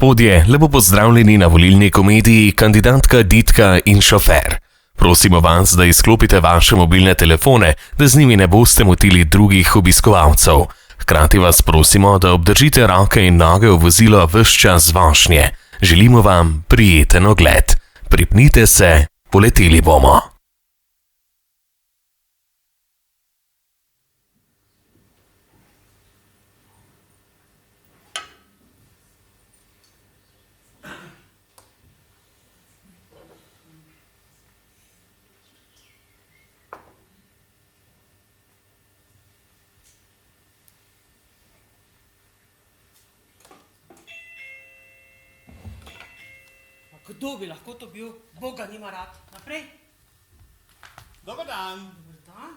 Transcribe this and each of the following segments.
gospodje, lepo pozdravljeni na volilni komediji Kandidatka Ditka in šofer. Prosimo vas, da izklopite vaše mobilne telefone, da z njimi ne boste motili drugih obiskovalcev. Hkrati vas prosimo, da obdržite roke in noge v vozilo ves čas vožnje. Želimo vam prijeten ogled. Pripnite se, poleteli bomo. Kdo bi lahko to bil? Boga nima rad. Naprej. Dobar dan. Dobar dan.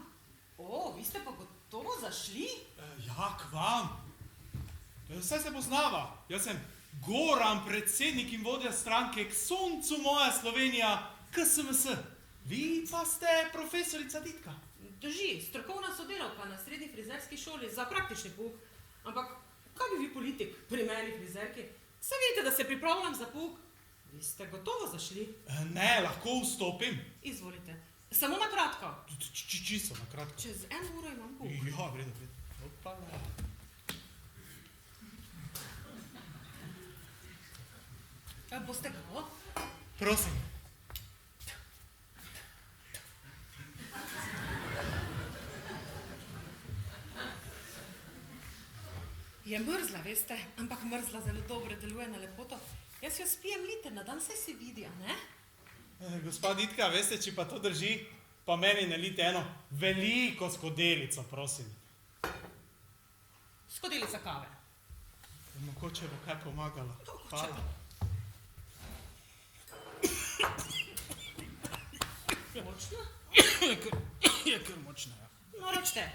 O, vi ste pa gotovo zašli? Ja, k vam. Vse se poznava. Jaz sem Goran, predsednik in vodja stranke K soncu moja Slovenija, KSMS. Vi pa ste profesorica Ditka. Drži, strokovna sodelavka na srednji frizerski šoli za praktični pouk. Ampak, kaj bi vi politik pri meni frizerki? Saj vidite, da se pripravljam za pouk. Vi ste gotovo zašli? Ne, lahko vstopim. Izvolite. Samo na kratko. Čisto na kratko. Čez 1 uro imam pouk. Ja, vredo. Opala. Boste kako? Prosim. Je mrzla, veste, ampak mrzla zelo dobro deluje na lepoto. Jaz jo spijem liter na dan, saj se vidi, a ne? Gospa Ditka, veste, če pa to drži, pa meni nalite eno veliko skodelico, prosim. Skodelica kave. Mogoče bo kaj pomagala. Hvala. Močna? Je kar močna, ja. No, rečte,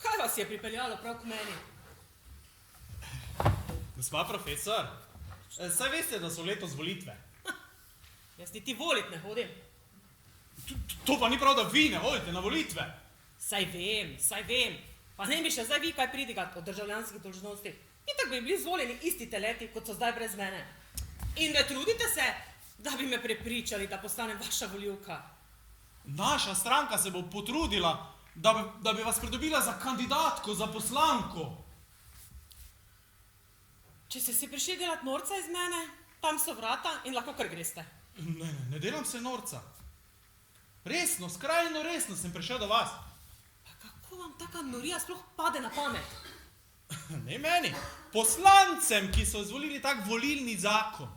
kaj vas je pripeljalo prav k meni? Gospa profesor, saj veste, da so letos volitve. Jaz niti volit ne hodim. To pa ni prav, da vi ne hodite na volitve. Saj vem. Pa ne mi še zdaj vi kaj pridigati o državljanskih dolžnostih. Itak bi bili zvoljeni isti teleti, kot so zdaj brez mene. In ne trudite se, da bi me prepričali, da postanem vaša volivka. Naša stranka se bo potrudila, da bi vas pridobila za kandidatko, za poslanko. Če ste si prišli delat norca iz mene, tam so vrata in lahko kar greste. Ne delam se norca. Resno, skrajno resno sem prišel do vas. Pa kako vam taka norija sploh pade na pamet? Ne meni, poslancem, ki so izvolili tak volilni zakon.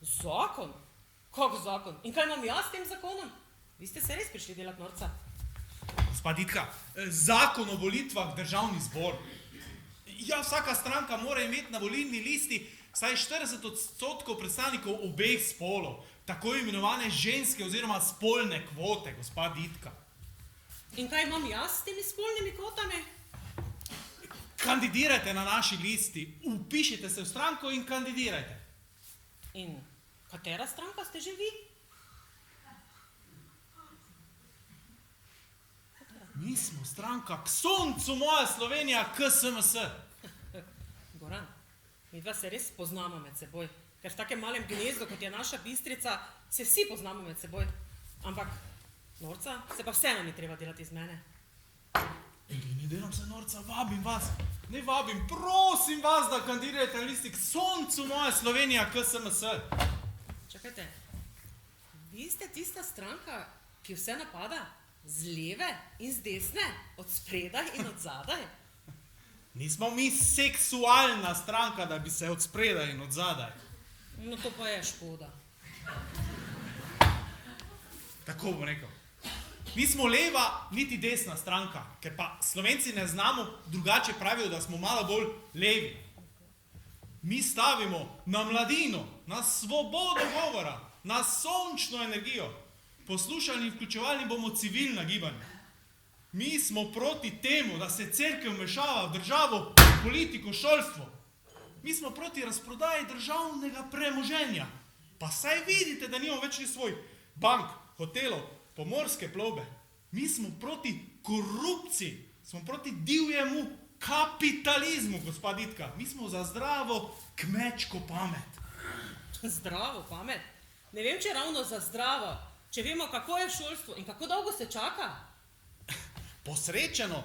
Zakon? Kak zakon? In kaj imam jaz s tem zakonom? Vi ste se res prišli delat norca. Gospa Ditka, zakon o volitvah v državni zbor. Ja, vsaka stranka mora imeti na volilni listi vsaj 40% predstavnikov obeh spolov, tako imenovane ženske oziroma spolne kvote, gospa Ditka. In kaj imam jaz s temi spolnimi kvotami? Kandidirajte na naši listi, vpišite se v stranko in kandidirajte. In katera stranka ste že vi? Mi smo stranka K soncu moja Slovenija, KSMS. Goran, midva se res poznamo med seboj, ker v takem malem gnezdu, kot je naša Bistrica, se vsi poznamo med seboj. Ampak norca se pa vseeno ni treba delati iz mene. Ne delam se norca, vabim vas. Ne vabim, prosim vas, da kandidirate na listi K soncu moja Slovenija, KSMS. Čakajte, vi ste tista stranka, ki vse napada? Z leve in z desne? Od spredaj in od zadaj? Nismo mi seksualna stranka, da bi se od spredaj in od zadaj. No to pa je škoda. Tako bom rekel. Mi smo leva, niti desna stranka, ker pa Slovenci ne znamo, drugače pravijo, da smo malo bolj levi. Mi stavimo na mladino, na svobodo govora, na sončno energijo. Poslušalni in vključevalni bomo civilna gibanja. Mi smo proti temu, da se cerkev vmešava v državo, politiko, šolstvo. Mi smo proti razprodaji državnega premoženja. Pa saj vidite, da nimamo več ni svoj bank, hotelov, pomorske plovbe. Mi smo proti korupciji, smo proti divjemu kapitalizmu, gospa Ditka. Mi smo za zdravo kmečko pamet. Zdravo, pamet. Ne vem, če ravno za zdravo, če vemo, kako je v šolstvu in kako dolgo se čaka. Posrečeno,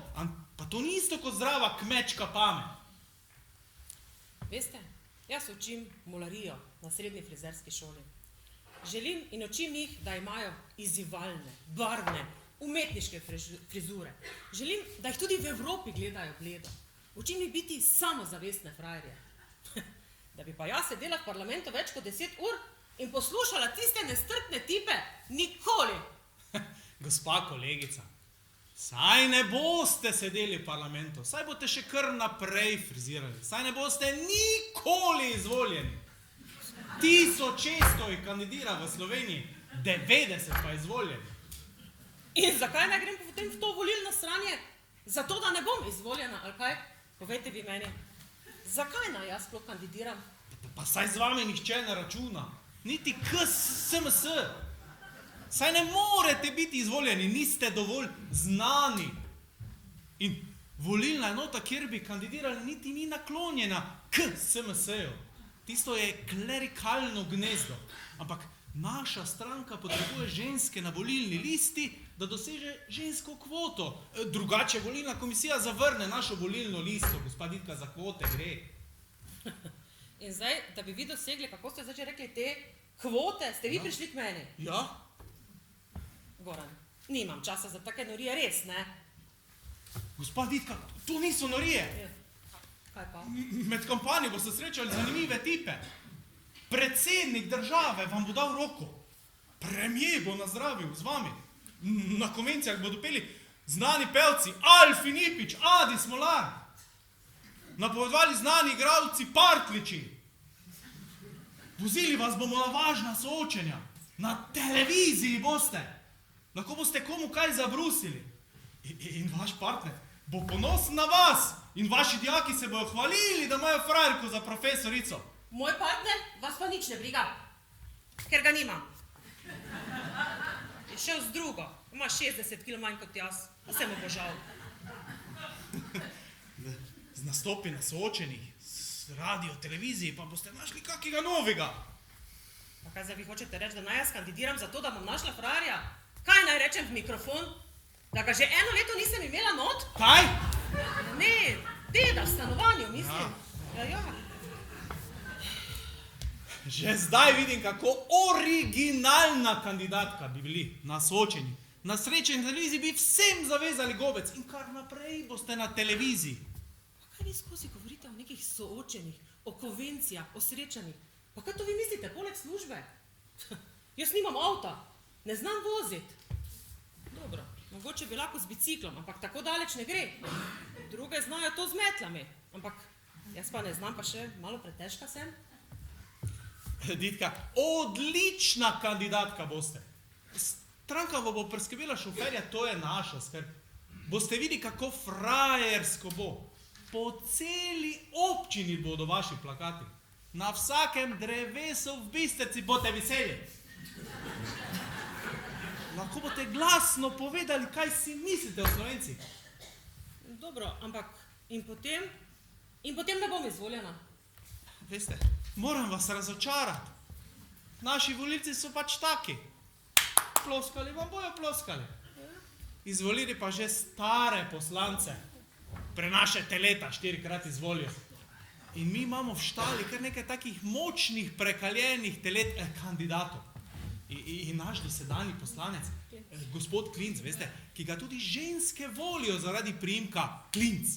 pa to ni isto kot zdrava kmečka pamet. Veste, jaz učim molarijo na srednji frizerski šoli. Želim in učim jih, da imajo izzivalne, barvne, umetniške frizure. Želim, da jih tudi v Evropi gledajo bledo. Učim jih biti samozavestne frajerje. Da bi pa jaz sedela v parlamentu več kot 10 ur in poslušala tiste nestrpne tipe, nikoli. Gospa kolegica, saj ne boste sedeli v parlamentu, saj boste še kar naprej frizirali, saj ne boste nikoli izvoljeni. 1600 jih kandidira v Sloveniji, 90 pa izvoljeni. In zakaj ne grem potem v to volilno sranje? Zato, da ne bom izvoljena, ali kaj? Povejte vi meni, zakaj naj jaz sploh kandidiram? Pa saj z vami nihče ne računa, niti SMS. Saj ne morete biti izvoljeni, niste dovolj znani. In volilna enota, kjer bi kandidirali, niti ni naklonjena k SMS-ju. Tisto je klerikalno gnezdo. Ampak naša stranka potrebuje ženske na volilni listi, da doseže žensko kvoto. Drugače volilna komisija zavrne našo volilno listo. Gospa Ditka, za kvote gre. In zdaj, da bi vi dosegli, kako ste zdaj že rekli, te kvote, ste vi prišli k meni? Ja? Goran, nimam časa za take norije, res, ne? Gospa Ditka, to niso norije. Kaj pa? Med kampanjo boste srečali zanimive tipe. Predsednik države vam bo dal roko. Premijer bo nazdravil z vami. Na konvencijah bodo peli znani pevci Alfi Nipič, Adi Smolar. Napovedovali znani igralci Partliči. Vozili vas bomo na važna soočenja. Na televiziji boste. Lahko boste komu kaj zabrusili. In vaš partner bo ponosen na vas. In vaši dijaki se bojo hvalili, da imajo frajerko za profesorico. Moj partner vas pa nič ne briga, ker ga nimam. Je šel z drugo, ima 60 kg manj kot jaz, pa se mu bo žal. Z nastopi na soočenih, s radio, televiziji, pa boste našli kakega novega. Pa kaj zdaj vi hočete reči, da naj jaz kandidiram za to, da bom našla frajerja? Kaj naj rečem v mikrofon? Da ga že 1 leto nisem imela not? Kaj? Ne, deda v stanovanju, mislim. Ja. Že zdaj vidim, kako originalna kandidatka bi bili na soočenju. Na srečanju televiziji bi vsem zavezali gobec in kar naprej boste na televiziji. Pa kaj vi skozi govorite o nekih soočenjih, o konvencijah, o srečanjih? Pa kaj to vi mislite, poleg službe? Jaz nimam avta, ne znam voziti. Dobro, mogoče bi lahko z biciklom, ampak tako daleč ne gre. Druge znajo to z metlami, ampak jaz pa ne znam, pa še malo pretežka sem. Ditka, odlična kandidatka boste. Stranka bo preskrbela šoferja, to je naša skrb. Boste videli, kako frajersko bo. Po celi občini bodo vaši plakati. Na vsakem drevesu v Bistrici boste veseli. Lahko boste glasno povedali, kaj si mislite o Slovencih. Dobro, ampak in potem ne bom izvoljena. Veste, moram vas razočarati. Naši volilci so pač taki. Ploskali vam bojo ploskali. Izvolili pa že stare poslance. Prenašajte leta, 4-krat izvolijo. In mi imamo v štali kar nekaj takih močnih, prekaljenih kandidatov. In naš dosedanji poslanec, gospod Klinc, veste, ki ga tudi ženske volijo zaradi priimka Klinc.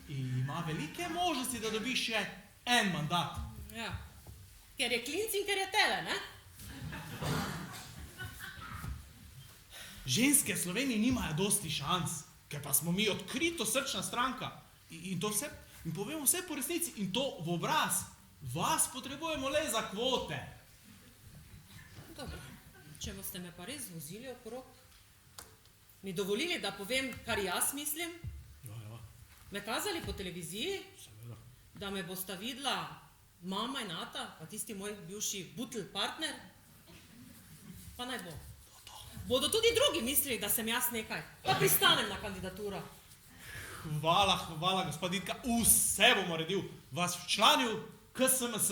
In ima velike možnosti, da dobi še en mandat. Ja, ker je Klinc in ker je tele, ne? Ženske v Sloveniji nimajo dosti šans, ker pa smo mi odkrito srčna stranka. In povemo vse po resnici in to v obraz. Vas potrebujemo le za kvote. Dobro, če boste me pa res vozili okrog, mi dovolili, da povem, kar jaz mislim, Ja. me kazali po televiziji, Seveda. da me bosta videla mama in ata, pa tisti moj bivši butl partner, pa naj bo. Bodo tudi drugi mislili, da sem jaz nekaj, pa pristanem na kandidaturo. Hvala, gospod Ditka, vse bom uredil. Vas včlanil KSMS.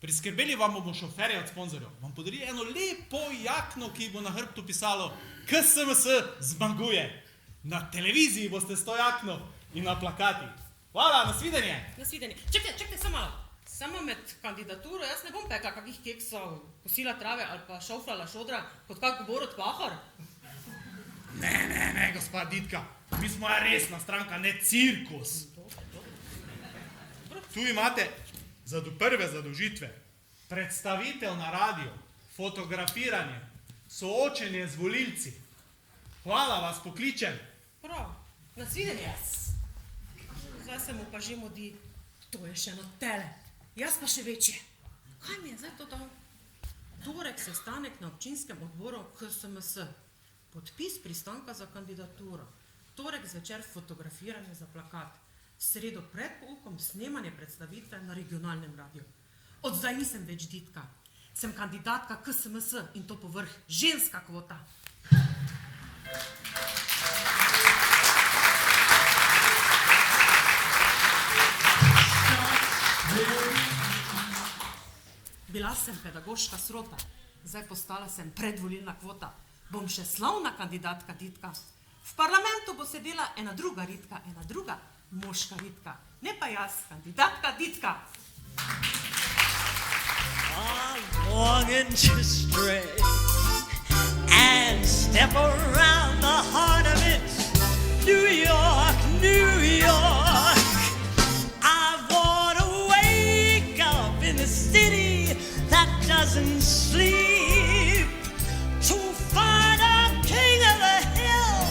Priskrbeli vam bomo šoferje od sponzorjev. Vam podarili eno lepo jakno, ki bo na hrbtu pisalo KSMS zmaguje. Na televiziji boste s to jakno in na plakati. Hvala, nasvidenje. Nasvidenje. Čakajte, samo malo. Samo med kandidaturo, jaz ne bom pekla kakih keksov, kosila trave ali pa šoflala šodra kot kak Borut Pahor. Ne, gospod Ditka. Mi smo resna stranka, ne cirkus. Tu imate prve zadolžitve. Predstavitev na radio, fotografiranje, soočenje z volilci. Hvala, vas pokličem. Prav, nasvidenje. Zdaj se mu pa že modi, to je še eno tele, jaz pa še večje. Kaj mi je zdaj to dal? Torek sestanek na občinskem odboru KSMS. Podpis pristanka za kandidaturo. Torek zvečer fotografiranje za plakat. Sredo pred poukom snemanje predstavitve na regionalnem radiju. Od zdaj nisem več Ditka. Sem kandidatka KSMS in to povrh ženska kvota. Bila sem pedagoška srota, zdaj postala sem predvolilna kvota. Bom še slavna kandidatka Ditka. V parlamentu bo sedela ena druga Ritka, ena druga moška Ritka. Ne pa jaz, kandidatka Ditka. I'm longing to stray and step around the heart of it. New York, New York. I want to wake up in a city that doesn't sleep, to find a king of the hill,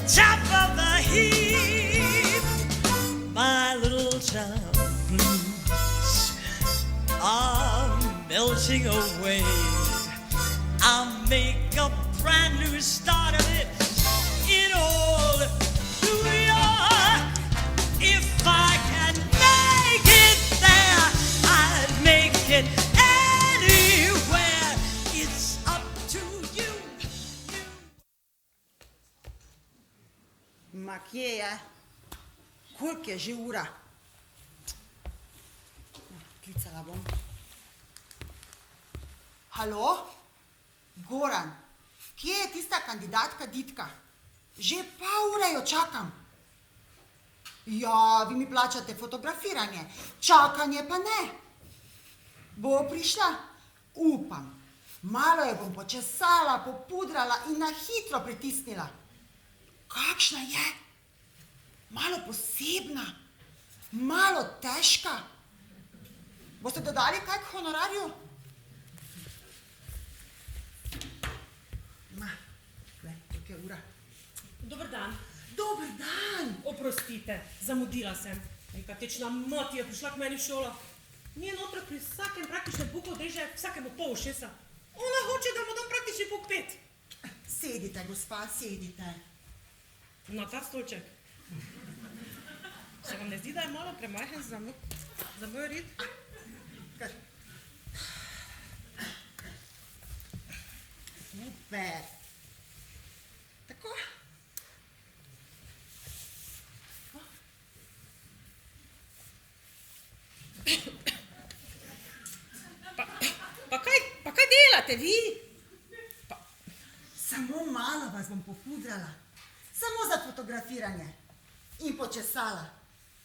top of the heap. My little town blues are melting away. I'll make a brand new start of it in old New York. If I can make it there, I'd make it anywhere. It's up to you. Ma kje je? Koliko je že ura? Klicala bom. Halo? Goran, kje je tista kandidatka Ditka? Že pol ure jo čakam. Ja, vi mi plačate fotografiranje, čakanje pa ne. Bo prišla? Upam. Malo jo bom počesala, popudrala in na hitro pritisnila. Kakšna je? Malo posebna, malo težka. Boste dodali kaj k honorarju? Ma, glej, koliko je ura. Dober dan. Dober dan! Oprostite, zamudila sem. Neka tečna mati je prišla k meni v šolo. Njen otrok pri vsakem praktičnem pouku odreže vsakemu pol ušesa. Ona hoče, da mu dam praktični pouk 5. Sedite, gospa, sedite. Na ta stolček. Se vam ne zdi, da je malo premajhen za moj rit? Kar. Super. Tako. Pa kaj delate vi? Samo malo vas bom popudrala. Samo za fotografiranje. In počesala.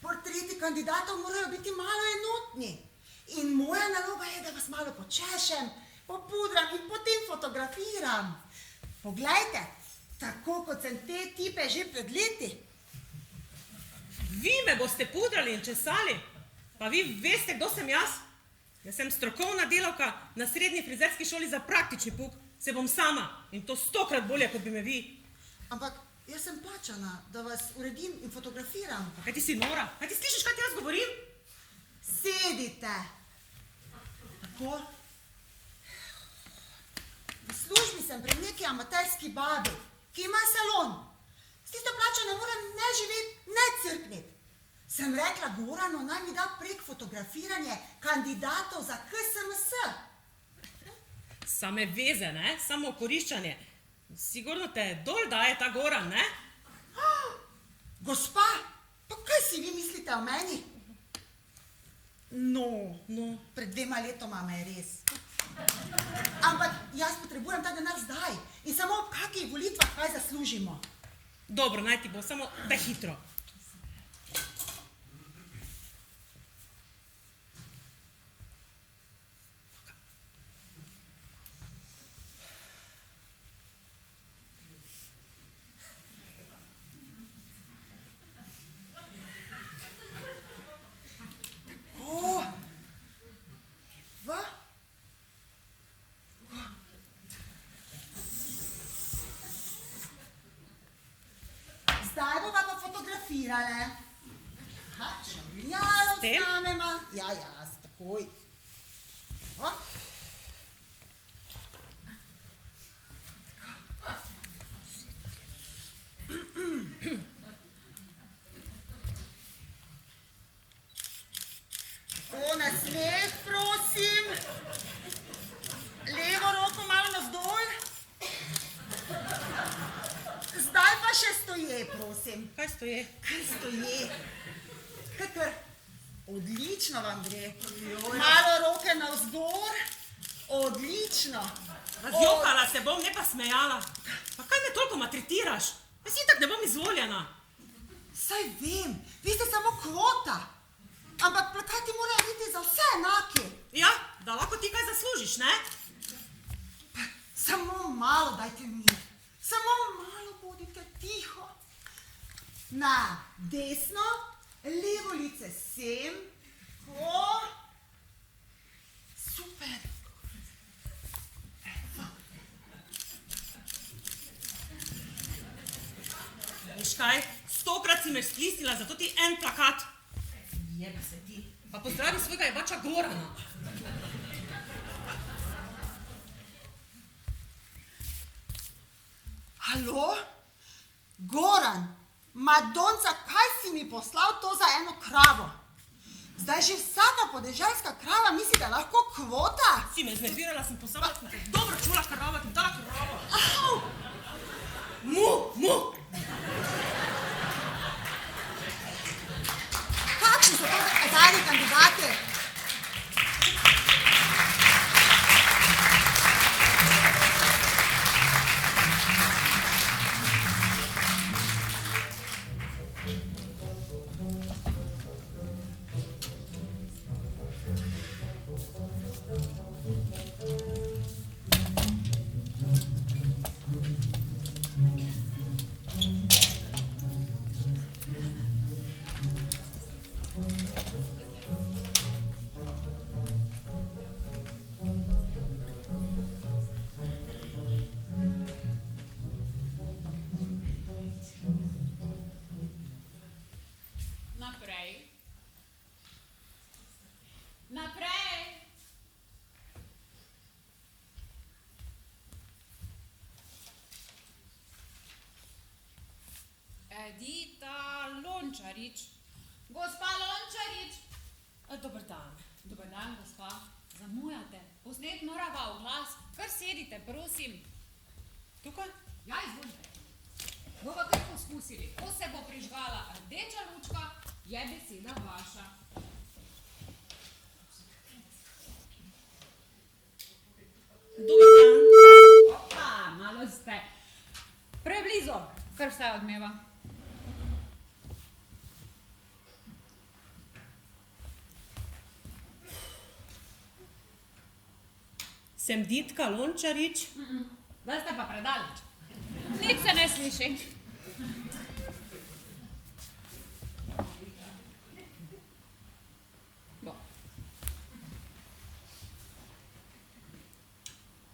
Portreti kandidatov morajo biti malo enotni. In moja naloga je, da vas malo počešem, popudram in potem fotografiram. Poglejte, tako kot sem te tipe že pred leti. Vi me boste pudrali in česali? Pa vi veste, kdo sem jaz? Jaz sem strokovna delavka na srednji frizerski šoli za praktični pouk. Se bom sama in to 100-krat bolje, kot bi me vi. Ampak jaz sem plačana, da vas uredim in fotografiram. Pa kaj ti si nora? Kaj ti slišiš, kaj ti jaz govorim? Sedite. Tako. V službi sem pri neki amaterski babi, ki ima salon. S tisto plačo ne morem ne živeti, ne crkniti. Sem rekla Goranu, naj mi da prek fotografiranje kandidatov za KSMS. Same veze, ne? Samo koriščanje. Sigurno te dol daje ta Goran, ne? Gospa, pa kaj si vi mislite o meni? No, Pred 2 letoma me je res. Ampak jaz potrebujem ta denar zdaj in samo ob kakih volitvah kaj zaslužimo. dobro, naj ti bo, samo da hitro. O, va? Zdaj bova pa fotografirale. Ha, šamljalo S tem? snamema. Ja, takoj. O. O, nasmeh, prosim. Levo roko malo navzdol. Zdaj pa še stoje, prosim. Kaj stoje? Kaj stoje? Kar odlično vam gre. Malo roke navzgor. Odlično. Razjokala se bom, ne pa smejala. Pa kaj me toliko maltretiraš? Jaz itak ne bom izvoljena. Saj vem, vi ste samo kvota. Ampak plakati morajo biti za vse enaki. Ja, da lahko ti kaj zaslužiš, ne? Samo malo dajte mir. Samo malo bodite tiho. Na desno, levo lice sem. Tako. Super. Veš kaj, 100krat si me sklisnila, zato ti en plakat. Jebe se ti. Pa pozdravi svojega jebača Gorana. Halo? Goran, Madonca, kaj si mi poslal to za eno kravo? Zdaj že vsaka podeželska krava misli, da je lahko kvota? Si me iznervirala, sem pozabila, da sem te dobro čula krava, ti dala krava. Au! Mu! Kakšni so to zadnji kandidati? Naprej. Edita Lončarič. Gospa Lončarič. Dober dan. Dober dan, gospa. Zamujate. Posnet morava v glas. Kar sedite, prosim. Tukaj? Ja, izvolite. Bova kar poskusili. Ko se bo prižgala rdeča lučka, je beseda vaša. Dober dan. Opa, malo ste. Preblizu, kar vse odmeva. Sem Ditka Lončarič. Zdaj ste pa predaleč. Nič se ne sliši. Bo.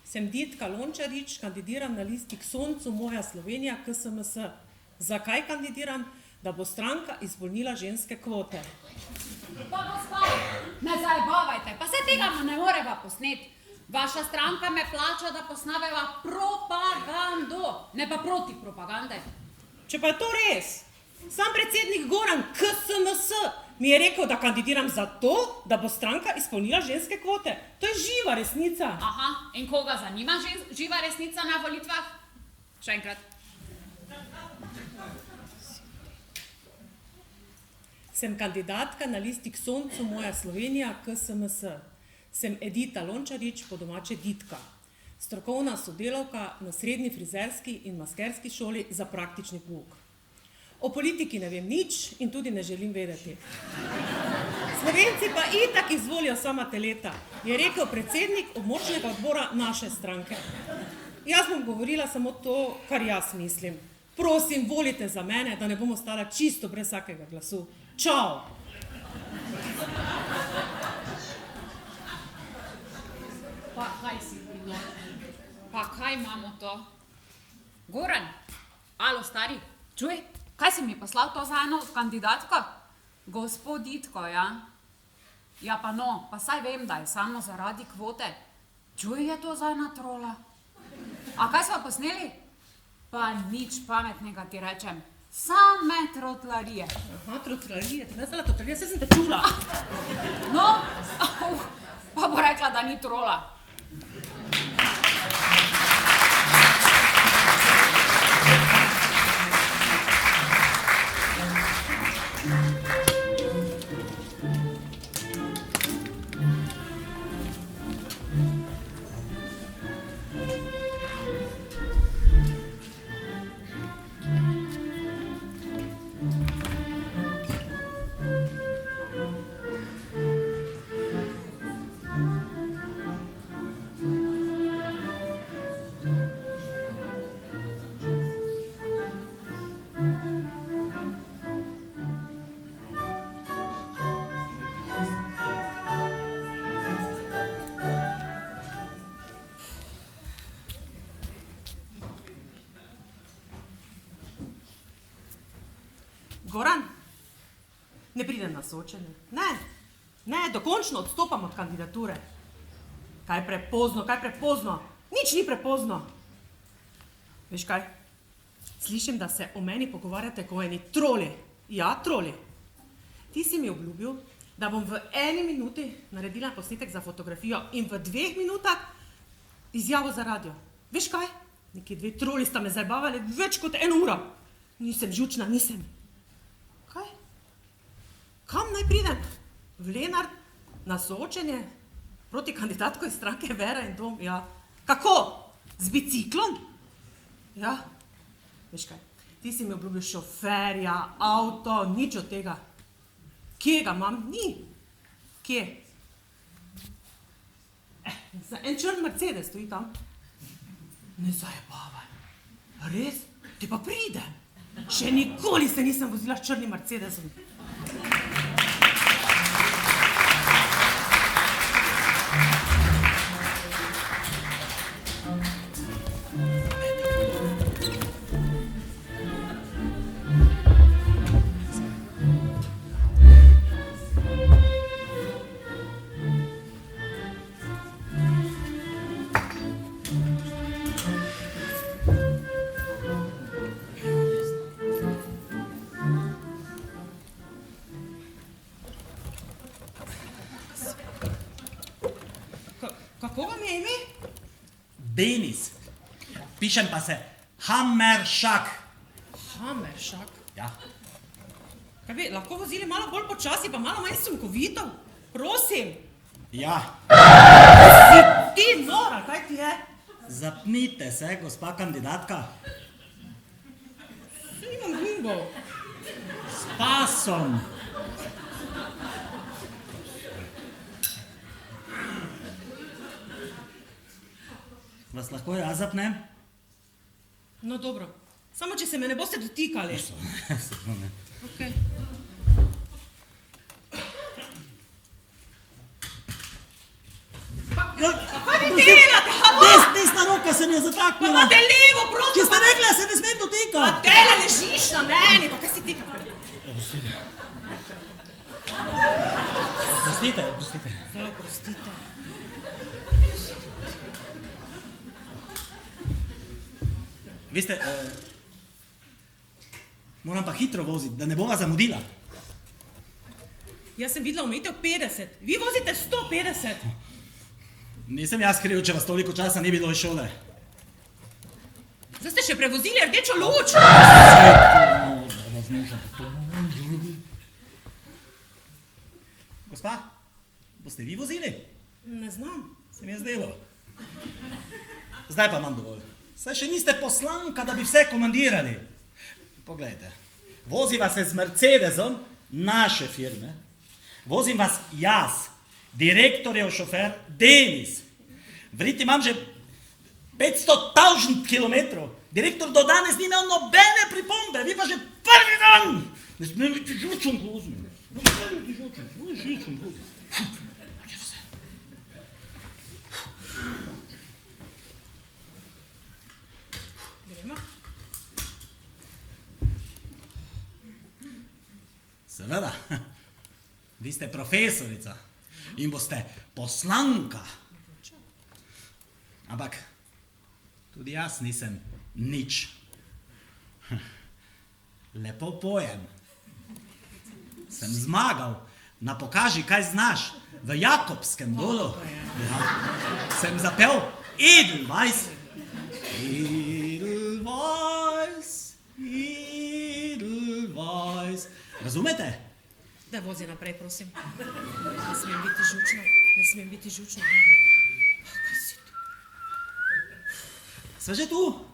Sem Ditka Lončarič, kandidiram na listi K soncu Moja Slovenija KSMS. Zakaj kandidiram? Da bo stranka izpolnila ženske kvote. Pa gospa, ne zajebavajte, pa se tega ne moreva posneti. Vaša stranka me plača, da posnaveva propagando, ne pa proti propagande. Če pa je to res, sam predsednik Goran KSMS mi je rekel, da kandidiram zato, da bo stranka izpolnila ženske kvote. To je živa resnica. Aha, in koga zanima živa resnica na volitvah? Še enkrat. Sem kandidatka na listi K soncu Moja Slovenija KSMS. Sem Edita Lončarič, po domače Ditka. Strokovna sodelavka na srednji frizerski in maskerski šoli za praktični pouk. O politiki ne vem nič in tudi ne želim vedeti. Slovenci pa itak izvolijo sama teleta, je rekel predsednik območnega odbora naše stranke. Jaz bom govorila samo to, kar jaz mislim. Prosim, volite za mene, da ne bom ostala čisto brez vsakega glasu. Čau! Pa kaj si bilo? Pa kaj imamo to? Goran, alo stari, čuj, kaj si mi poslal to za eno kandidatko? Gospoditko, ja? Ja pa no, pa saj vem, da je samo zaradi kvote. Čuj, je to za ena trola? A kaj smo posneli? Pa nič pametnega ti rečem. Same trotlarije. Aha, trotlarije, te ne zdala trotlarije, se sem te čula. No, pa bo rekla, da ni trola. Goran, ne pridem na soočenje. Ne, dokončno odstopam od kandidature. Kaj prepozno, nič ni prepozno. Veš kaj, slišim, da se o meni pogovarjate kot eni troli. Ja, troli. Ti si mi obljubil, da bom v 1 minuti naredila posnetek za fotografijo in v 2 minutah izjavo za radio. Veš kaj, neki 2 troli sta me zabavali več kot 1 uro. Nisem žučna, nisem. Kaj? Kam naj pridem? V Lenart na soočenje proti kandidatko iz stranke Vera in Dom? Ja. Kako? Z biciklom? Ja. Veš kaj, ti si mi obljubil šoferja, avto, nič od tega. Kje ga imam? Ni. Kje? En črn Mercedes stoji tam. Ne zajebavaj. Res? Ti pa pridem. Še nikoli se nisem vozila s črnim Mercedesom. Kako vam je ime? Denis. Pišem pa se Hammeršak. Hammeršak. Ja. Kaj bi lahko vozili malo bolj počasi, pa malo manj sunkovito? Prosim. Ja. Si ti nora, kaj ti je? Zapnite se, gospa kandidatka. Nimam gumbov. S pasom. Vas lahko jaz zapnem? No dobro, samo če se me ne boste dotikali. Okay. Kaj vi delate? Desna roka se mi je Pa zataknila. imate levo, prosim. Če ste rekla, se ne smem dotikati. Tele ležiš na meni, pa kaj si ti? Prostite. Zelo prostite. Veste, moram pa hitro voziti, da ne bova zamudila. Jaz sem videla omejitev 50, vi vozite 150. Nisem jaz kriv, če vas toliko časa ni bilo iz šole. Zdaj ste še prevozili rdečo luč. Gospa, boste vi vozili? Ne znam. Se mi je zdelo. Zdaj pa imam dovolj. Saj še niste poslanka, da bi vse komandirali. Poglejte, vozi vas z Mercedesom naše firme, vozim vas jaz, direktorjev šofer Denis. Verjeti imam že 500.000 kilometrov. Direktor do danes ni imel nobene pripombe, vi pa že prvi dan. Ne smem biti žučen, ko vozim. Ne smem biti žučen, žučen vozim. Gremo. Seveda, vi ste profesorica in boste poslanka. Ampak tudi jaz nisem nič. Lepo pojem. Sem zmagal na Pokaži, kaj znaš v Jakobskem dolu. Ja. Sem zapel Edelweiss. Edelweiss, Edelweiss. Razumete? Da vozi naprej, prosim. Ne smem biti žučna. Ne smem biti žučna. Kaj si tu? Sva že tu?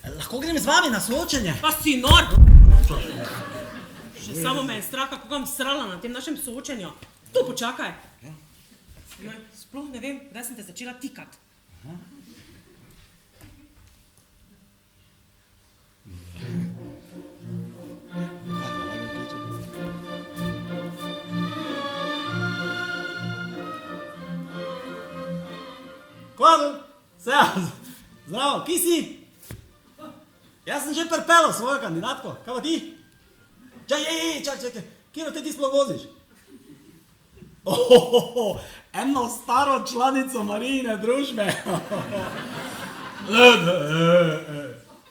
Lahko grem z vami na soočenje? Pa si nor! Že samo me je strah, kako bom srala na tem našem soočenju. Tu počakaj. Sploh ne vem, kdaj sem te začela tikat. Kladl, zdravo, kje si? Jaz sem že pripeljal svojo kandidatko, kaj pa ti? Čakaj, kje te ti sploh voziš? Eno staro članico Marijine družbe.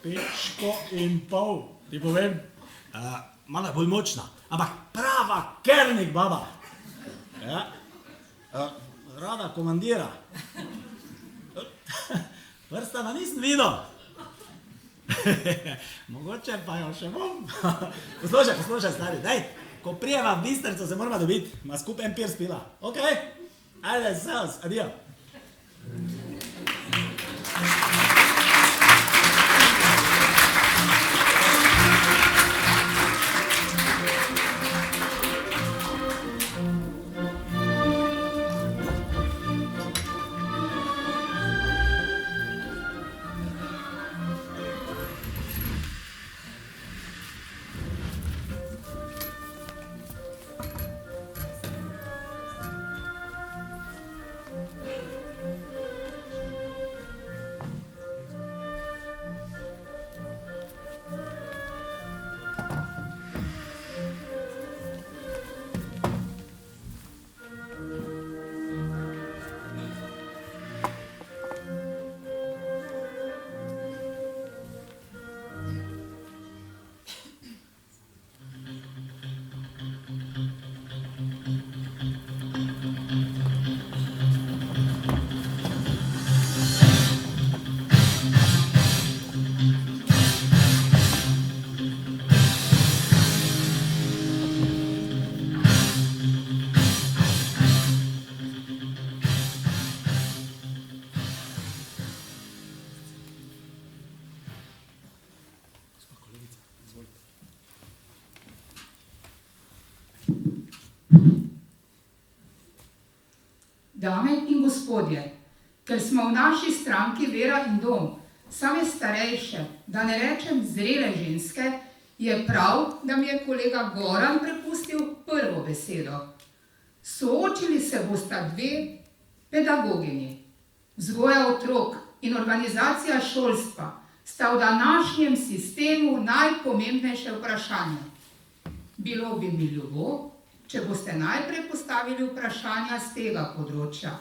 Pečko in pol, ti povem. Malo je bolj močna, ampak prava kernik baba. Ja. Rada komandira. Prstana nisem videl. Mogoče pa jo še bom. Poslušaj, stari, daj, ko prijeva v Bistrico se moramo dobiti, ma skupaj en pir spila. Ok? Ajde, sales, adijo. Dame in gospodje, ker smo v naši stranki Vera in Dom, same starejše, da ne rečem zrele ženske, je prav, da mi je kolega Goran prepustil prvo besedo. Soočili se bosta dve pedagogini. Vzgoja otrok in organizacija šolstva sta v današnjem sistemu najpomembnejše vprašanje. Bilo bi mi ljubo, če boste najprej postavili vprašanja z tega področja.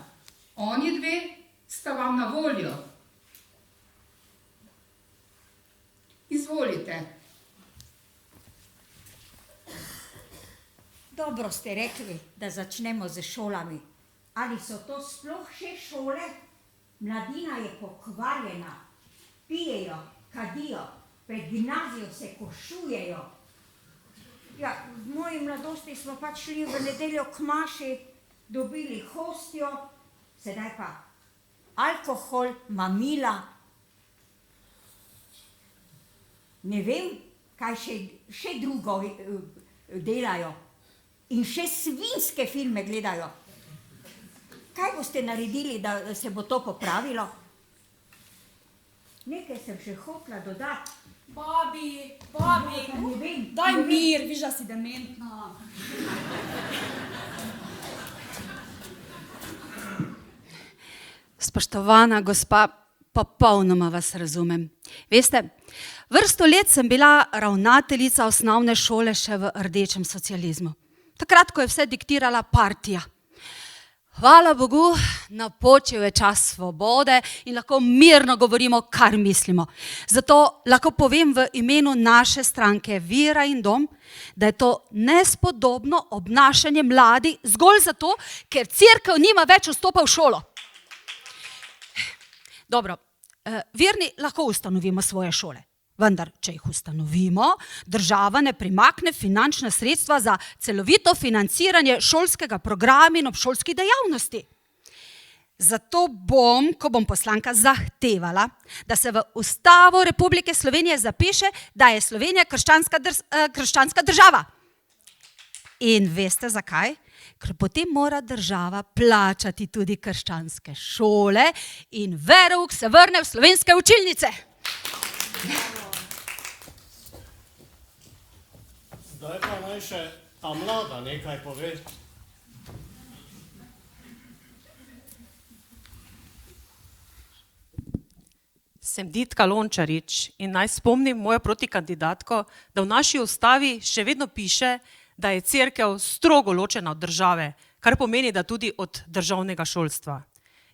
Oni dve sta vam na voljo. Izvolite. Dobro ste rekli, da začnemo z šolami. Ali so to sploh še šole? Mladina je pokvarjena. Pijejo, kadijo, pred gimnazijo se košujejo. Ja, v moji mladosti smo pač šli v nedeljo k maši, dobili hostjo, sedaj pa alkohol, mamila. Ne vem, kaj še drugo delajo. In še svinjske filme gledajo. Kaj boste naredili, da se bo to popravilo? Nekaj sem še hotela dodati. Babi, Ne vem, daj ne vem. mir, viš, da si dementna. Spoštovana gospa, popolnoma vas razumem. Veste, vrsto let sem bila ravnateljica osnovne šole še v rdečem socializmu. Takrat, ko je vse diktirala partija. Hvala Bogu, napočil je čas svobode in lahko mirno govorimo, kar mislimo. Zato lahko povem v imenu naše stranke Vera in dom, da je to nespodobno obnašanje mladih zgolj zato, ker cerkev nima več vstopa v šolo. Dobro, verni lahko ustanovimo svoje šole, vendar, če jih ustanovimo, država ne primakne finančna sredstva za celovito financiranje šolskega programa in obšolskih dejavnosti. Zato bom, ko bom poslanka, zahtevala, da se v Ustavo Republike Slovenije zapiše, da je Slovenija krščanska država. In veste zakaj? Ker potem mora država plačati tudi krščanske šole in verouk se vrne v slovenske učilnice. Zdaj pa naj še ta mlada nekaj pove. Sem Ditka Lončarič in naj spomnim mojo protikandidatko, da v naši ustavi še vedno piše, da je cerkev strogo ločena od države, kar pomeni, da tudi od državnega šolstva.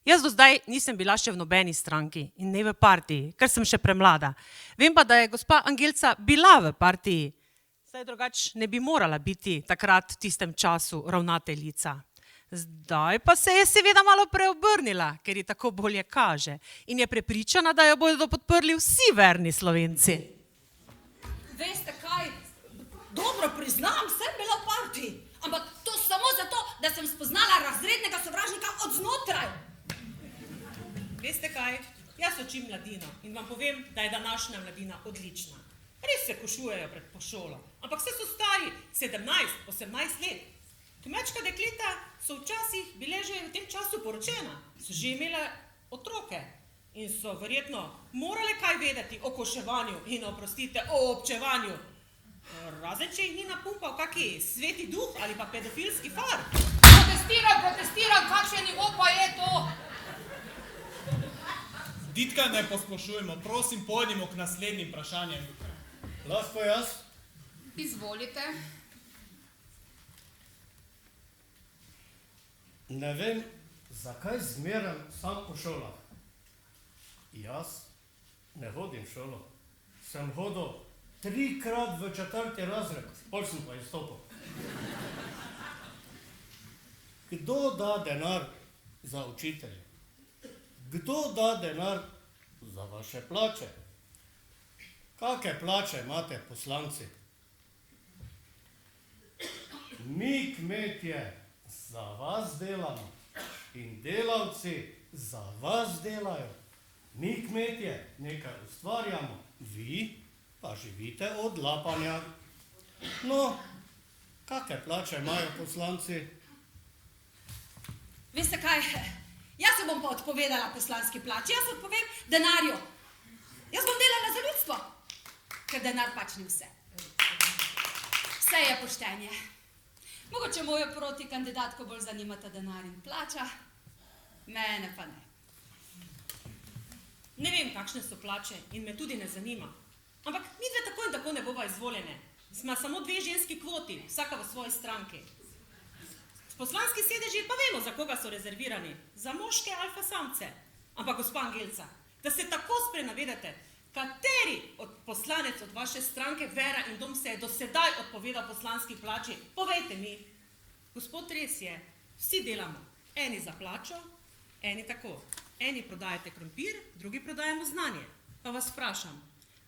Jaz do zdaj nisem bila še v nobeni stranki in ne v partiji, ker sem še premlada. Vem pa, da je gospa Angelca bila v partiji, saj drugač ne bi morala biti takrat v tistem času ravnateljica. Zdaj pa se je seveda malo preobrnila, ker ji tako bolje kaže in je prepričana, da jo bodo podprli vsi verni Slovenci. Veste kaj, dobro priznam, sem bila v partiji, ampak to samo zato, da sem spoznala razrednega sovražnika od znotraj. Veste kaj, jaz učim mladino in vam povem, da je današnja mladina odlična. Res se košujejo pred šolo, ampak vse so stari 17, 18 let. Kmečka dekleta so včasih bile že v tem času poročena, so že imele otroke in so verjetno morale kaj vedeti o koševanju in oprostite, o občevanju. Razen, če jih ni napumpal kaki sveti duh ali pa pedofilski far. Protestiram, kakšen nivo pa je to? Ditka, ne posplošujmo, prosim, pojdimo k naslednjim vprašanjem. Lahko jaz? Izvolite. Ne vem, zakaj zmeraj sam po šolah. Jaz ne hodim v šolo. Sem hodil 3-krat v 4. razred, pol sem pa izstopil. Kdo da denar za učitelje? Kdo da denar za vaše plače? Kake plače imate poslanci? Mi kmetje za vas delamo in delavci za vas delajo. Mi kmetje nekaj ustvarjamo, vi pa živite od lapanja. No, kake plače imajo poslanci? Veste kaj, jaz se bom pa odpovedala poslanski plači, jaz odpovem denarju. Jaz bom delala za ljudstvo, ker denar pač ni vse. Vse je poštenje. Mogoče mojo protikandidatko bolj zanimata denar in plača, mene pa ne. Ne vem, kakšne so plače in me tudi ne zanima. Ampak midve tako in tako ne bova izvoljene. Sma samo 2 ženski kvoti, vsaka v svoji stranki. Poslanski sedeži pa vemo, za koga so rezervirani. Za moške alfa samce. Ampak gospa Angelca, da se tako sprenavedate, kateri od poslanec od vaše stranke Vera in dom se je do sedaj odpovedal poslanski plači, povejte mi. Gospod, res je, vsi delamo. Eni za plačo, eni tako. Eni prodajate krompir, drugi prodajamo znanje. Pa vas vprašam,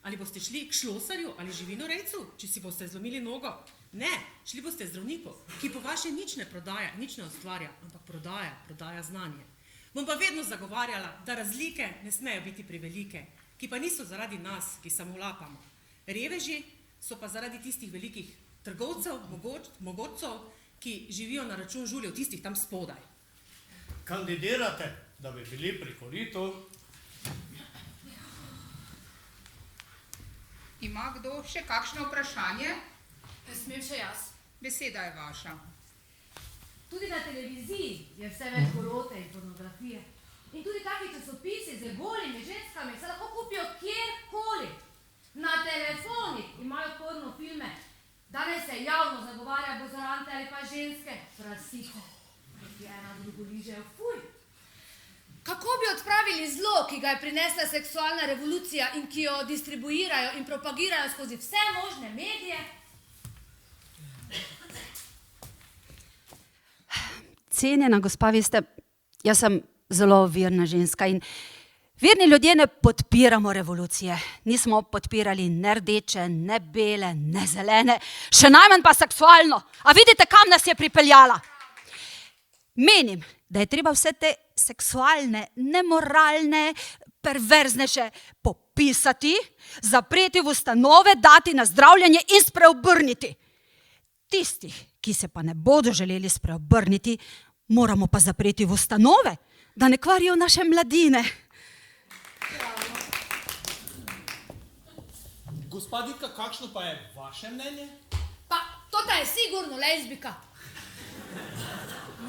Ali boste šli k šlosarju ali živinorejcu, če si boste zlomili nogo? Ne, šli boste zdravniku, ki po vaše nič ne prodaja, nič ne ustvarja, ampak prodaja znanje. Bom pa vedno zagovarjala, da razlike ne smejo biti prevelike, ki pa niso zaradi nas, ki samo lapamo. Reveži so pa zaradi tistih velikih trgovcev, mogočcev, ki živijo na račun žuljev tistih tam spodaj. Kandidirate, da bi bili pri koritu. Ima kdo še kakšno vprašanje? Smem še jaz. Beseda je vaša. Tudi na televiziji je vse več golote in pornografije. In tudi taki časopisi z golimi ženskami se lahko kupijo kjerkoli. Na telefonih imajo porno filme. Danes se javno zagovarja bozarante ali pa ženske. Prasice, ki ena drugo ližejo. Fuj! Kako bi odpravili zlo, ki ga je prinesla seksualna revolucija in ki jo distribuirajo in propagirajo skozi vse možne medije? Cenjena gospa, veste, jaz sem zelo verna ženska in verni ljudje ne podpiramo revolucije. Nismo podpirali ne rdeče, ne bele, ne zelene, še najmanj pa seksualno. A vidite, kam nas je pripeljala? Menim, da je treba vse te seksualne, nemoralne, perverzneše popisati, zapreti v ustanove, dati na zdravljenje in spreobrniti. Tistih, ki se pa ne bodo želeli spreobrniti, moramo pa zapreti v ustanove, da ne kvarijo naše mladine. Gospa Ditka, kakšno pa je vaše mnenje? Pa, tota je sigurno lezbika.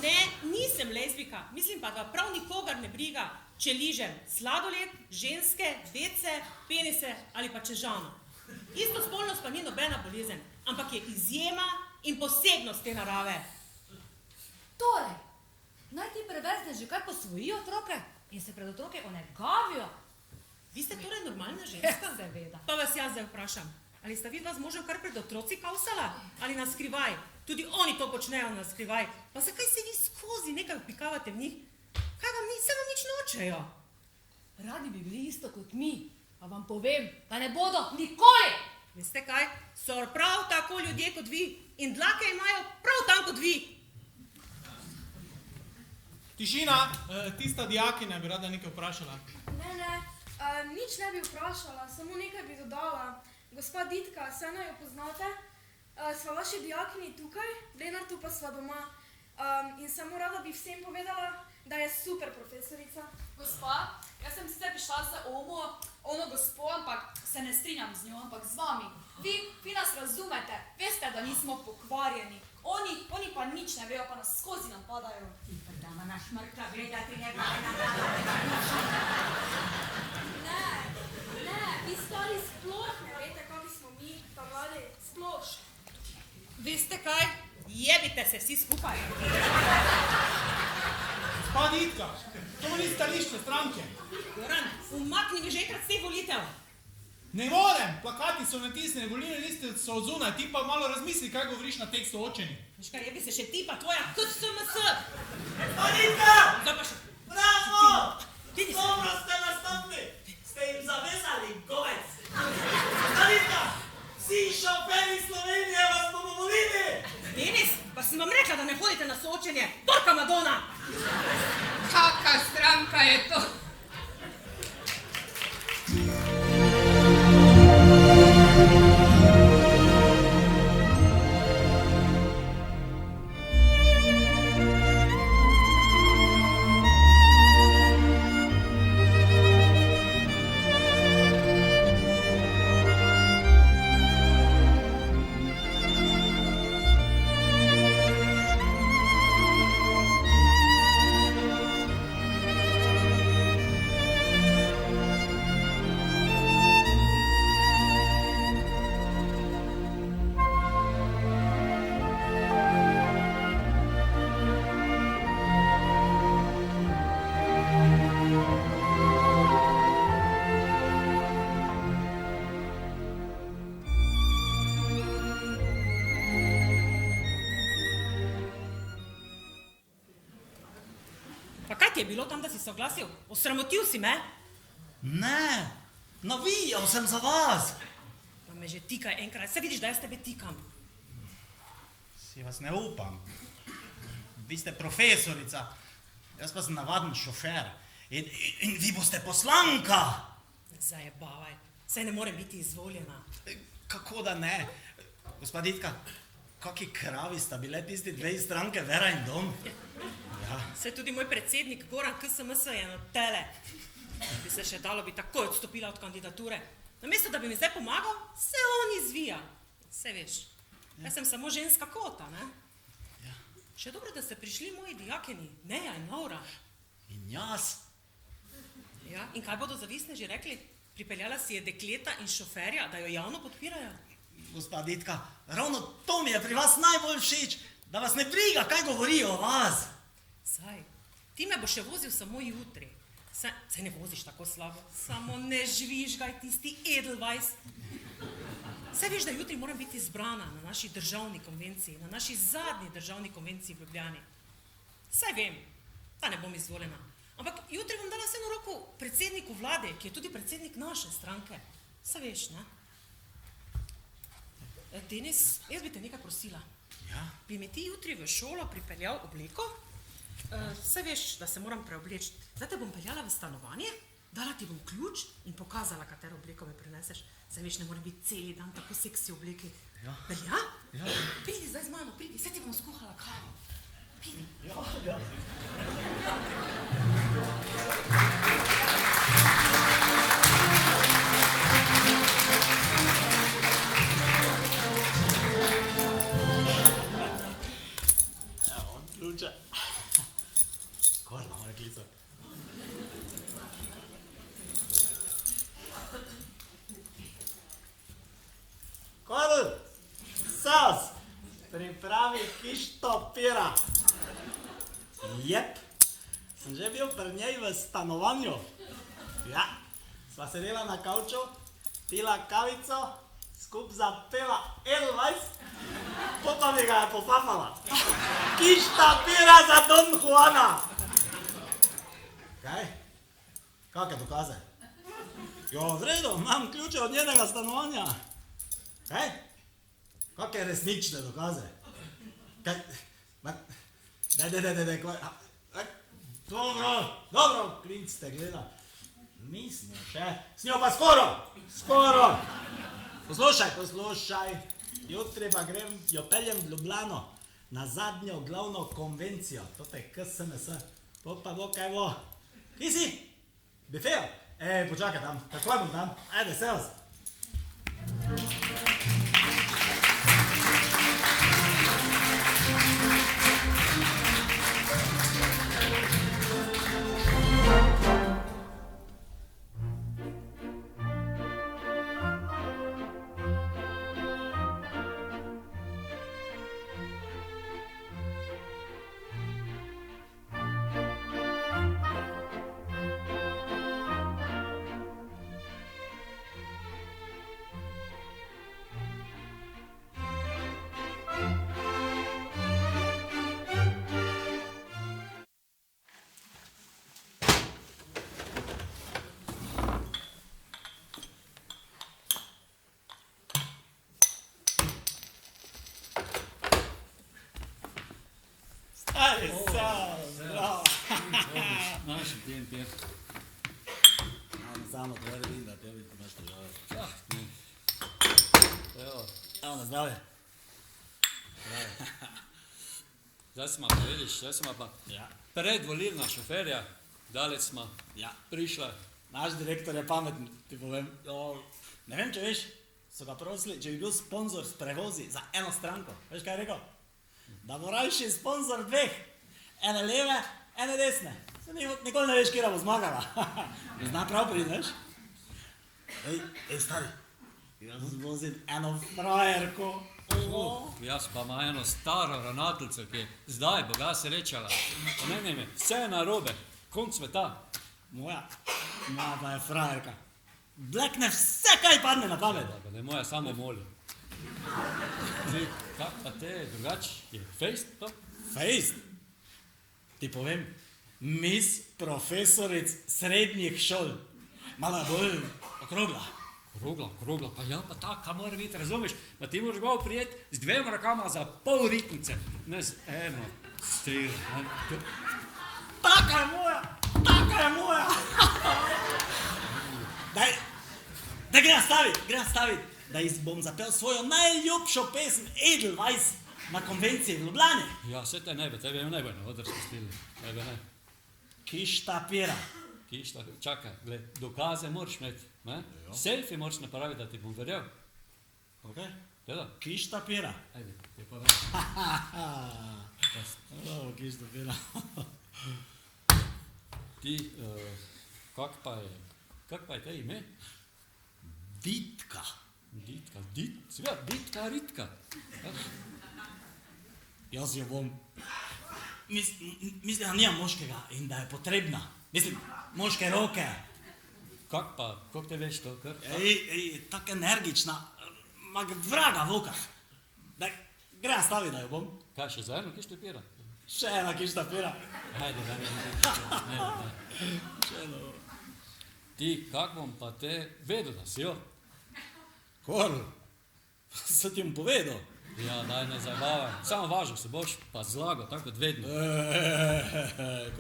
Ne, nisem lezbika, mislim pa, da prav nikogar ne briga, če ližem sladoled, ženske, dece, penise ali pa čežano. Istospolnost pa ni nobena bolezen, ampak je izjema in posebnost te narave. Torej, naj ti perverzneži kar posvojijo otroke in se pred otroke onegavijo. Vi ste torej normalna ženska? Seveda. Pa vas jaz zdaj vprašam, ali sta vidva z možem kar pred otroci kavsala ali na skrivaj? Tudi oni to počnejo na skrivaj. Pa zakaj se vi skozi nekaj vpikavate v njih? Kaj vam ni, se vam nič nočejo? Radi bi bili isto kot mi, a vam povem, da ne bodo nikoli. Veste kaj? So prav tako ljudje kot vi in dlake imajo prav tam kot vi. Tišina, tista dijakinja bi rada nekaj vprašala. Ne, nič ne bi vprašala, samo nekaj bi dodala. Gospa Ditka, saj naj jo poznate? Sva vaši dijakini tukaj, Lenartu pa sva doma. In samo rada bi vsem povedala, da je super profesorica. Gospa, jaz sem sicer prišla za ono gospo, ampak se ne strinjam z njo, ampak z vami. Vi nas razumete, veste, da nismo pokvarjeni. Oni pa nič ne vejo, pa nas skozi nam padajo. Dama naš mrtva gledati ne Ne, vi stari sploh ne veste, kakvi smo mi, pa mladi, sploh. Veste kaj? Jebite se vsi skupaj. Gospa Ditka, to ni stališče stranke. Goran, umakni mi že enkrat s teh volitev. Ne morem, plakati so natisnjeni, volilne liste so od zunaj, ti pa malo razmisli, kaj govoriš na teh soočenjih. Veš kaj, jebi se še ti pa tvoja KSMS. Gospa Ditka! Zdaj pa še... Bravo! Dobro ste nastopili! Ste jim zavezali govec! Gospa Ditka! Vsi šoferi Slovenije vas bomo volili! Denis, pa sem vam rekla, da ne hodite na soočenje. Porka Madonna! Kaka stranka je to? Pa kaj ti je bilo tam, da si se oglasil? Osramotil si me? Ne, Navijal sem za vas. Pa me že tikaj enkrat, se vidiš, da jaz tebe tikam. Si vas ne upam. Vi ste profesorica, jaz pa sem navaden šofer. In vi boste poslanka. Zajebavaj, saj ne morem biti izvoljena. Kako da ne? Gospa Ditka, kaki kravi sta bile tisti dve stranke Vera in Dom? Ja. Saj tudi moj predsednik Goran KSMS je na tele. Bi se še dalo, bi takoj odstopila od kandidature. Namesto, da bi mi zdaj pomagal, se on izvija. Saj veš, jaz sem samo ženska kota, ne? Ja. Še dobro, da ste prišli moji dijakeni, Neja in Laura. In jaz? Ja, in kaj bodo zavisneži rekli? Pripeljala si je dekleta in šoferja, da jo javno podpirajo. Gospa Ditka, ravno to mi je pri vas najbolj všeč, da vas ne briga, kaj govorijo o vas. Saj, ti me bo še vozil samo jutri. Saj ne voziš tako slabo, samo ne žvižgaj tisti Edelweiss. Saj veš, da jutri moram biti izbrana na naši državni konvenciji, na naši zadnji državni konvenciji v Ljubljani. Saj vem, da ne bom izvoljena. Ampak jutri bom dala vseeno roko predsedniku vlade, ki je tudi predsednik naše stranke. Saj veš, ne? Denis, jaz bi te nekaj prosila. Ja? Bi mi ti jutri v šolo pripeljal obleko? Saj veš, da se moram preobleči. Zdaj te bom peljala v stanovanje, dala ti bom ključ in pokazala, katero obleko me prineseš. Saj veš, ne morem biti celi dan tako seksi obleki. Ja? Velja? Ja. Pridi zdaj z mano, pridi, saj ti bom skuhala kavo. Pridi. Ja, ja. Ključe. Kaj imamo reklico? Karl, sas, pripravi kišto pira. Jep, sem že bil pri njej v stanovanju. Ja, sva sedela na kavču, pila kavico, skup zapela Edelweiss, pa mi ga je popapala. Kišta pira za Don Juana. Kaj? Kakve dokaze? Jo, v redu, imam ključe od njenega stanovanja. Kaj? Kakve resnične dokaze? Kaj? Daj, kaj? Dobro, klinc ste gleda. Mi smo še, s njo pa skoro. Poslušaj, jutri pa grem, jo peljem v Ljubljano na zadnjo glavno konvencijo, to je KSMS, pa bo kaj bo. Kje si? Bifejo? Počakaj tam, takoj bom tam, ajde, se vas. Našem tem. Samo to vidim, da tebi imaš težave. Evo, na zdravje. Zdaj smo pa, vidiš, predvolilna šoferja, daleč smo prišla. Naš direktor je pameten, ti povem. Ne vem, če veš, so ga prosili, če bi bil sponzor s prevozi za eno stranko. Veš, kaj je rekel? Da bo rajši sponzor dveh. Ene leve, ene desne. Nikoli ne veš, kjera bo zmagala. Zna prav priti, veš? Ej, stari, jaz vozim eno frajerko. Jaz pa ima eno staro ravnateljico, ki je zdaj Boga srečala. Pomeni me, vse je narobe, konc sveta. Moja pa je frajerka. Blekne vse, kaj padne na pamet. Da je moja samo moli. Kak pa te drugač je fejst to? Fejst? Ti povem, mis profesoric srednjih šol. Malo bolj Okrogla. Okrogla, pa ja, pa taka mora biti, razumeš? Pa ti moraš malo prijeti z 2 rokama za pol ritnice, ne z 1 strelo. Taka je moja. Daj, grem stavit, da bom zapel svojo najljubšo pesem Edelweiss na konvenciji v Ljubljani. Ja, vse te ne bi, tebe je najbolj na odrski stil, tebe ne. Kišta pira. Čakaj, gled, dokaze moraš imeti, ne? Selfie moraš napraviti, da ti bom verjel. Ok? Gleda. Kišta pira. Ajde, je pa Kišta pira. Ti, kak pa je te ime? Ditka. Seveda, Ditka Ritka. Jaz jo bom... Mislim, da nima moškega in da je potrebna. Mislim, moške roke. Kako te veš to, kar? Tako energična, mag vraga v okah. Daj, grem staviti, da jo bom. Kaj, še za eno kišto pira? Še ena kišta pira. Ajde, ne. Še eno. Ti, kak bom pa te vedel, da si jo? Karl, se ti bom povedal. Ja, daj, ne zabavaj. Samo važno se boš pa zlagal, tako kot vedno.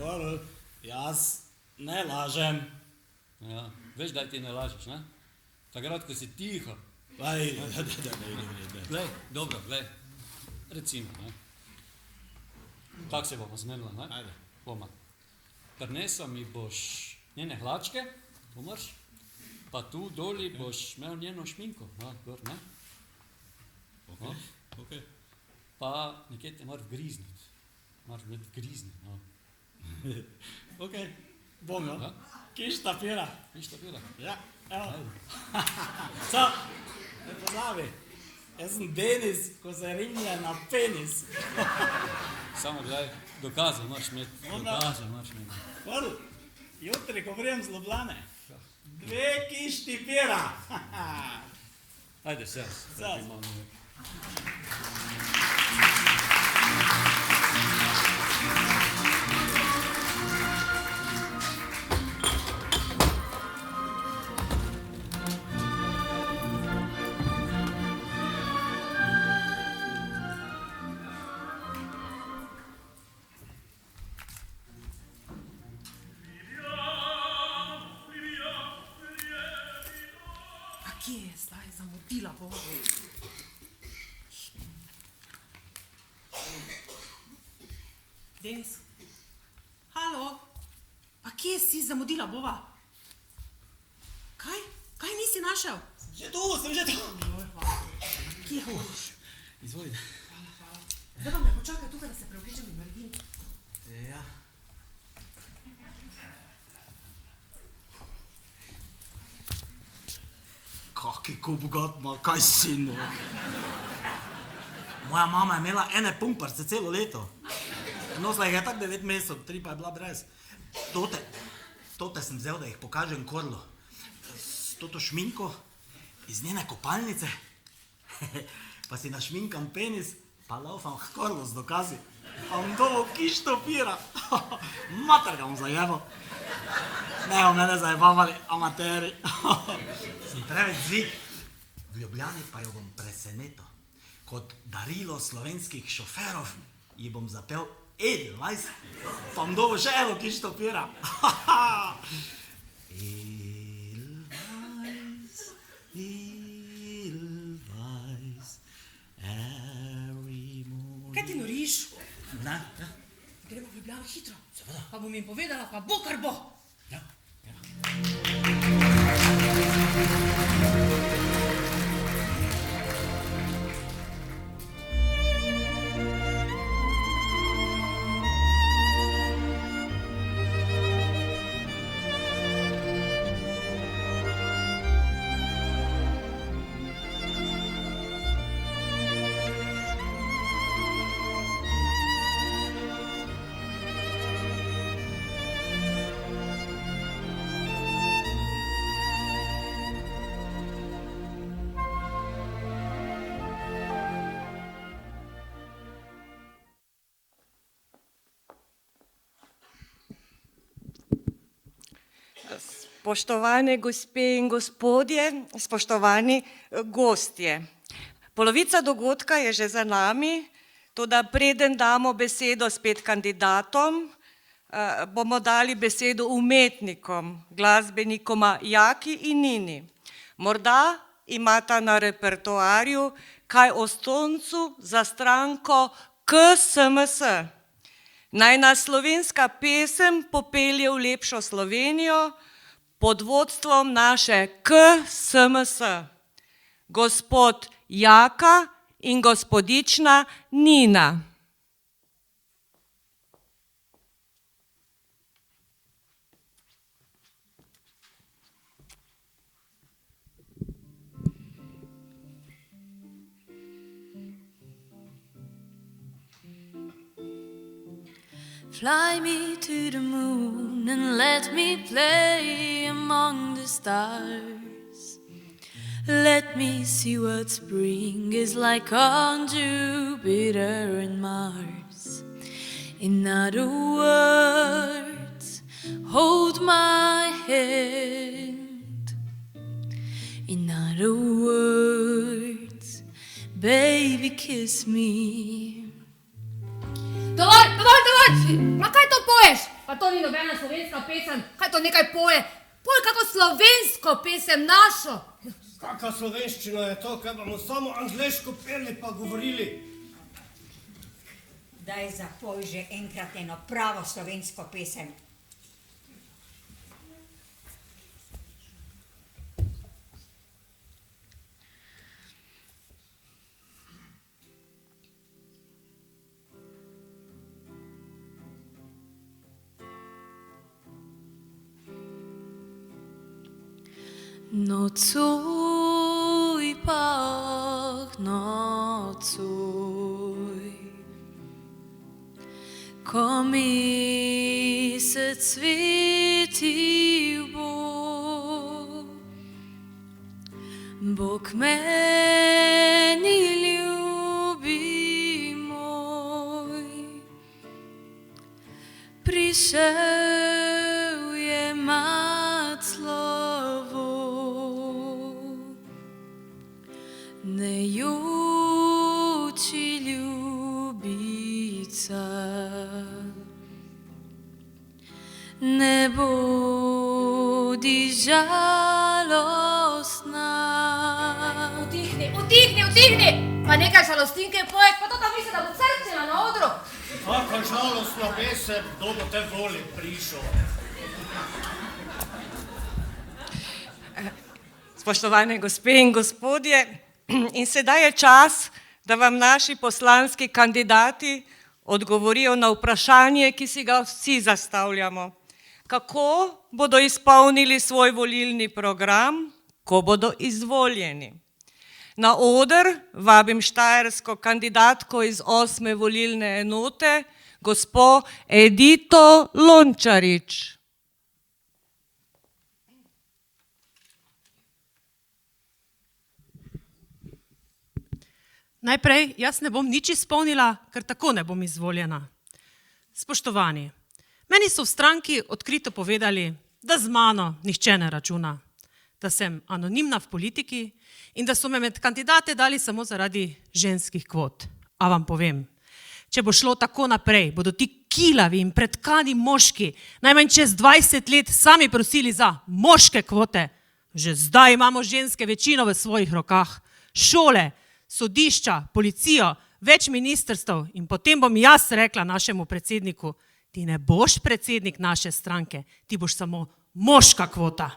Karl, jaz ne lažem. Ja, veš, da ti ne lažeš, ne? Takrat, ko si tiho. Glej, dobro, glej. Recimo, ne? Tako se bomo zmenila, ne? Ajde. Boma. Prinesel mi boš njene hlačke, pomrš, pa tu doli boš imel njeno šminko, gor, ne? Ok. Pa nekje te moraš grizniti. Moraš biti grizniti, no. Ok, bom, jo. Kišta pira. Ja, evo. Co? Ne pozabi. Jaz sem Denis, ko se rinje na penis. Samo gledaj, dokaze moraš imeti. Karl, jutri, ko prijem z Ljubljane, 2 kišti pira. Ajde, sez. Kje je zdaj zamudila Boga? Denis? Halo? Pa kje si zamudila Boga? Kaj? Kaj nisi našel? Že tu, sem že tu. Kje hodiš? Izvolite. Zdaj vam ne počakaj tukaj, da se preobličem in naredim. Ja. Kaki ko bogat ima, kaj si no. Moja mama je imela ene pumparce celo leto. Nosila jih je tak 9 mesecev, 3 pa je bila brez. Tote sem vzel, da jih pokažem Karlu. S toto šminko iz njene kopalnice. Pa si našminkam penis, pa laufam k Karlu z dokazi. Pa bom dobo kišto pira. Mater ga bom zajebal. Ne bomo mene zajebavali, amateri. Sem preveč zvik. V Ljubljani pa jo bom presenetil. Kot darilo slovenskih šoferov ji bom zapel Edelweiss, pa bom dobil še eno kišto pira. Edelweiss, Edelweiss, every morning. Kaj ti noriš? Ne? Gremo v Ljubljano hitro. Seveda. Pa bom jim povedala, pa bo kar bo. Ja. Spoštovane gospe in gospodje, spoštovani gostje. Polovica dogodka je že za nami, toda preden damo besedo spet kandidatom, bomo dali besedo umetnikom, glasbenikoma Jaki in Nini. Morda imata na repertoarju kaj o stoncu za stranko KSMS. Naj nas slovenska pesem popelje v lepšo Slovenijo pod vodstvom naše KSMS. Gospod Jaka in gospodična Nina. Fly me to the moon and let me play among the stars. Let me see what spring is like on Jupiter and Mars. In other words, hold my hand. In other words, baby, kiss me. Dovolj! Ma kaj to poješ? Pa to ni nobena slovenska pesem. Kaj to nekaj poje? Poj kako slovensko pesem našo. Kaka slovenščina je to, kaj bomo samo angleško peli pa govorili? Daj zapoj že enkrat eno pravo slovensko pesem. Nocuj, pach, nocuj, ko mesec svetil bo, Bog meni ljubi moj, prišel je mat slovo. Ne juči ljubica, ne bodi žalostna. Utihni, pa nekaj žalostinke poješ, pa to tam misli, da bo crknila na odru. Kaka žalostna pesem, kdo bo te voli prišel? Spoštovane gospe in gospodje, in sedaj je čas, da vam naši poslanski kandidati odgovorijo na vprašanje, ki si ga vsi zastavljamo. Kako bodo izpolnili svoj volilni program, ko bodo izvoljeni? Na oder vabim štajersko kandidatko iz 8. volilne enote, gospo Edito Lončarič. Najprej, jaz ne bom nič izpolnila, ker tako ne bom izvoljena. Spoštovani, meni so v stranki odkrito povedali, da z mano nihče ne računa, da sem anonimna v politiki in da so me med kandidate dali samo zaradi ženskih kvot. A vam povem, če bo šlo tako naprej, bodo ti kilavi in pretkani moški najmanj čez 20 let sami prosili za moške kvote. Že zdaj imamo ženske večino v svojih rokah. Šole, sodišča, policijo, več ministrstev in potem bom jaz rekla našemu predsedniku, ti ne boš predsednik naše stranke, ti boš samo moška kvota.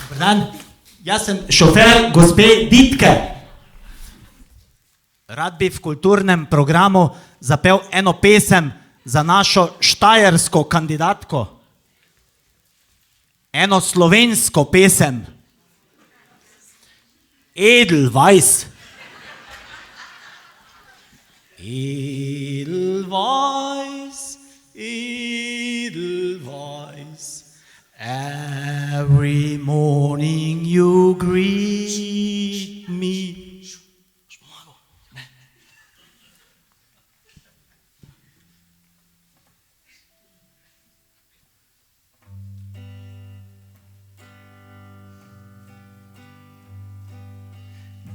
Dobar dan, jaz sem šofer gospe Ditke. Rad bi v kulturnem programu zapel eno pesem za našo štajersko kandidatko. Eno slovensko pesem. Edelweiss. Edelweiss, Edelweiss, every morning you greet me.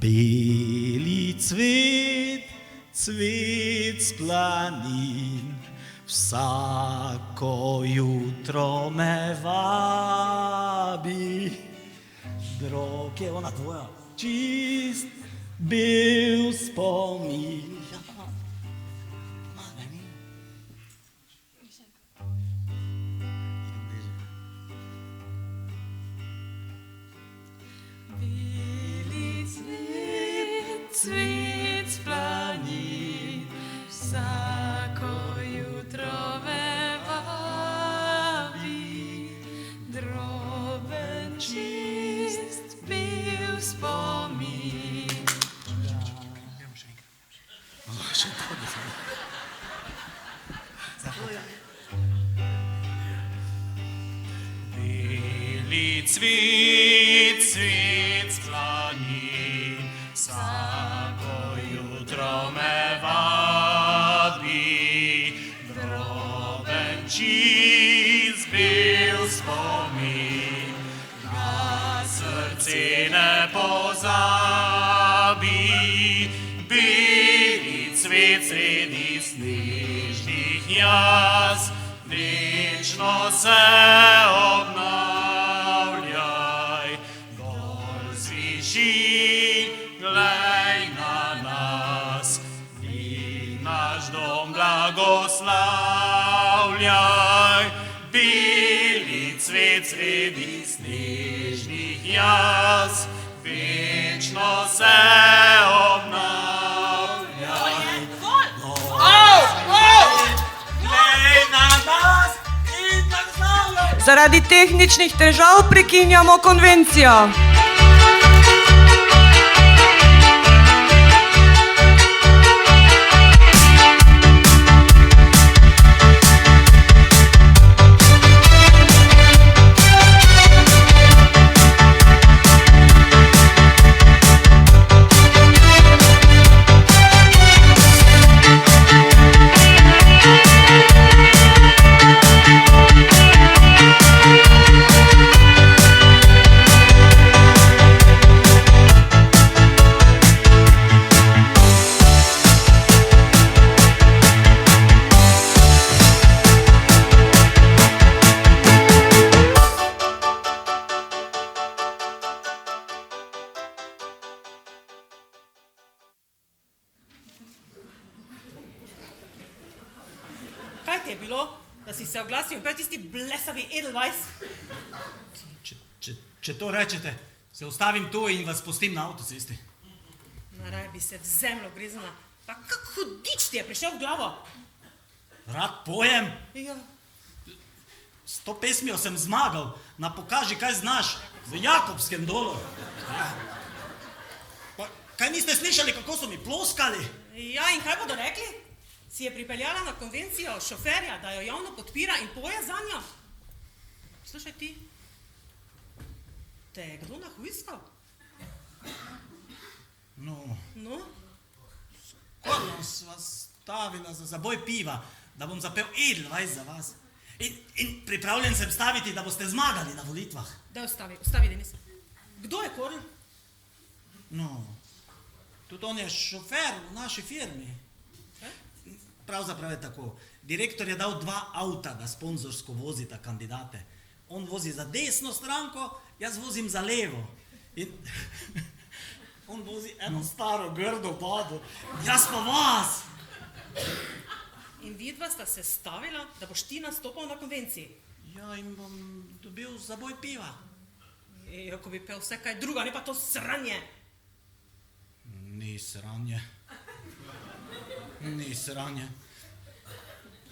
Beli cvet, cvet z planin, vsako jutro me vabi. Drog je ona tvoja, čist bil spomin. Cvet z planin, vsako jutro me vabi, droben čist bil spomin. Beli cvet, cvet z planin, vsako jutro me vabi, droben čist bil spomin, na srce ne pozabi, beli cvet sredi snežnih jaz, večno se obnavljaj, dol zviši, glej na nas, in naš dom blagoslavljaj, beli cvet sredi snežnih jaz, večno se obnavljaj. Glej na nas in nas znavljaj. Zaradi tehničnih težav prekinjamo konvencijo. Kaj ti je bilo, da si se oglasil in prej tisti blesavi Edelweiss? Če to rečete, se ustavim tu in vas pustim na avtocesti. Naraj bi se v zemljo griznila. Pa kak hudič ti je prišel v glavo? Rad pojem, Ja, s to pesmijo sem zmagal, na pokaži, kaj znaš, v Jakobskem dolu. Pa, kaj niste slišali, kako so mi ploskali? ja, in kaj bodo rekli? Si je pripeljala na konvencijo šoferja, da jo javno podpira in poje za njo? Slušaj ti, te je kdo nahujskal? No, No, kodno sva stavila za zaboj piva, da bom zapel Edelweiss za vas. In pripravljen sem staviti, da boste zmagali na volitvah. da ostavi, Denis. Kdo je Korn? No, tudi on je šofer v naši firmi. Pravzaprav je tako. Direktor je dal 2 avta, da sponzorsko vozita kandidate. On vozi za desno stranko, jaz vozim za levo. In on vozi eno staro grdo babo, jaz pa vas. In vidva sta se stavila, da boš ti nastopal na konvenciji. Ja, in bom dobil zaboj piva. Ko bi pel vse kaj druga, ne pa to sranje. Ni sranje. Ni sranje.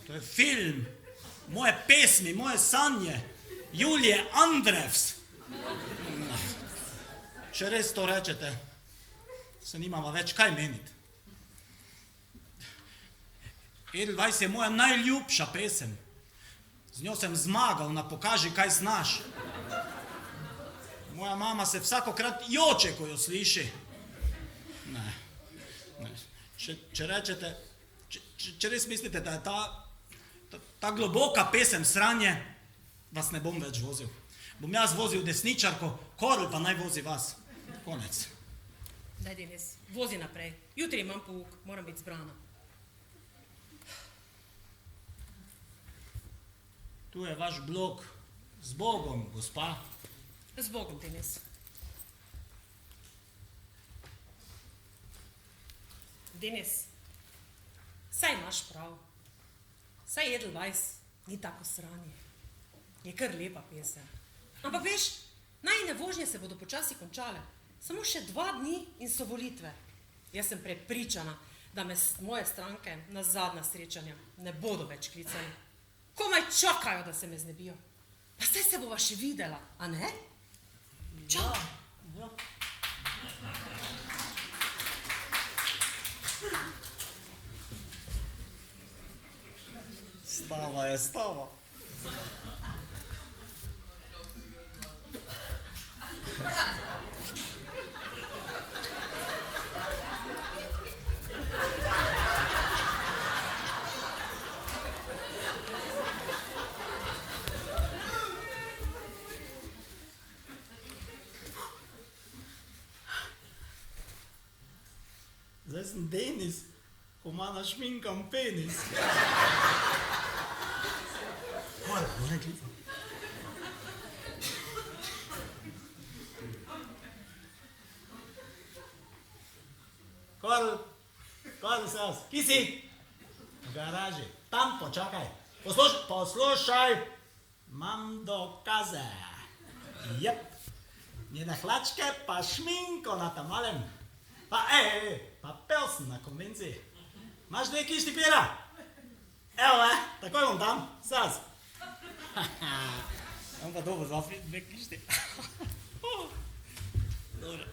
To je film. Moje pesmi, moje sanje. Julije Andrevs. Če res to rečete, se nimamo več kaj meniti. Edelweiss je moja najljubša pesem. Z njo sem zmagal na pokaži, kaj znaš. Moja mama se vsakokrat joče, ko jo sliši. Ne. Če rečete, če res mislite, da je ta globoka pesem sranje, vas ne bom več vozil. Bom jaz vozil desničarko, Korl pa naj vozi vas. Konec. Daj, Denis, vozi naprej. Jutri imam pouk, moram biti zbrana. Tu je vaš blok. Z Bogom, gospa. Z Bogom, Denis. Denis, saj imaš prav. Saj Edelweiss ni tako sranje. Je kar lepa pesem. Ampak veš, najine vožnje se bodo počasi končale. Samo še 2 dni in so volitve. Jaz sem prepričana, da me moje stranke na zadnja srečanja ne bodo več klicali. Komaj čakajo, da se me znebijo. Pa saj se bova še videla, a ne? Čau. Ja. Stava je stava. Zdaj sem Denis, ko ima našminkan penis. Hvala, ne gledam. Karl se jaz, kje si? V garaži, tam počakaj. Poslušaj, imam dokaze. Jep, njene hlačke pa šminko na tamalem. Pa pa pel sem na konvenciji. Imaš 2 kišti pira? Evo, takoj bom tam, saz. Imam pa dobro za 2 kišti. Dobro.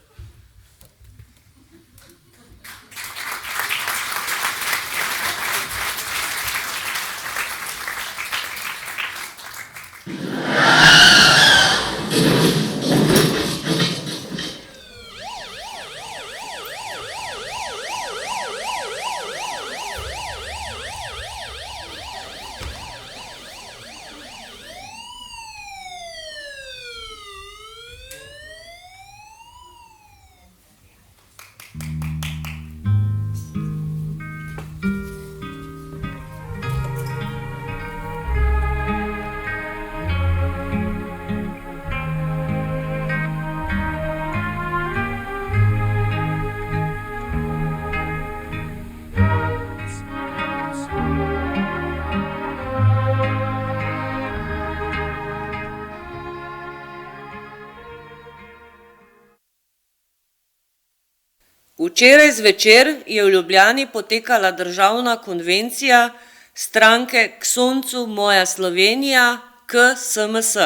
Včeraj zvečer je v Ljubljani potekala državna konvencija stranke K soncu moja Slovenija KSMS.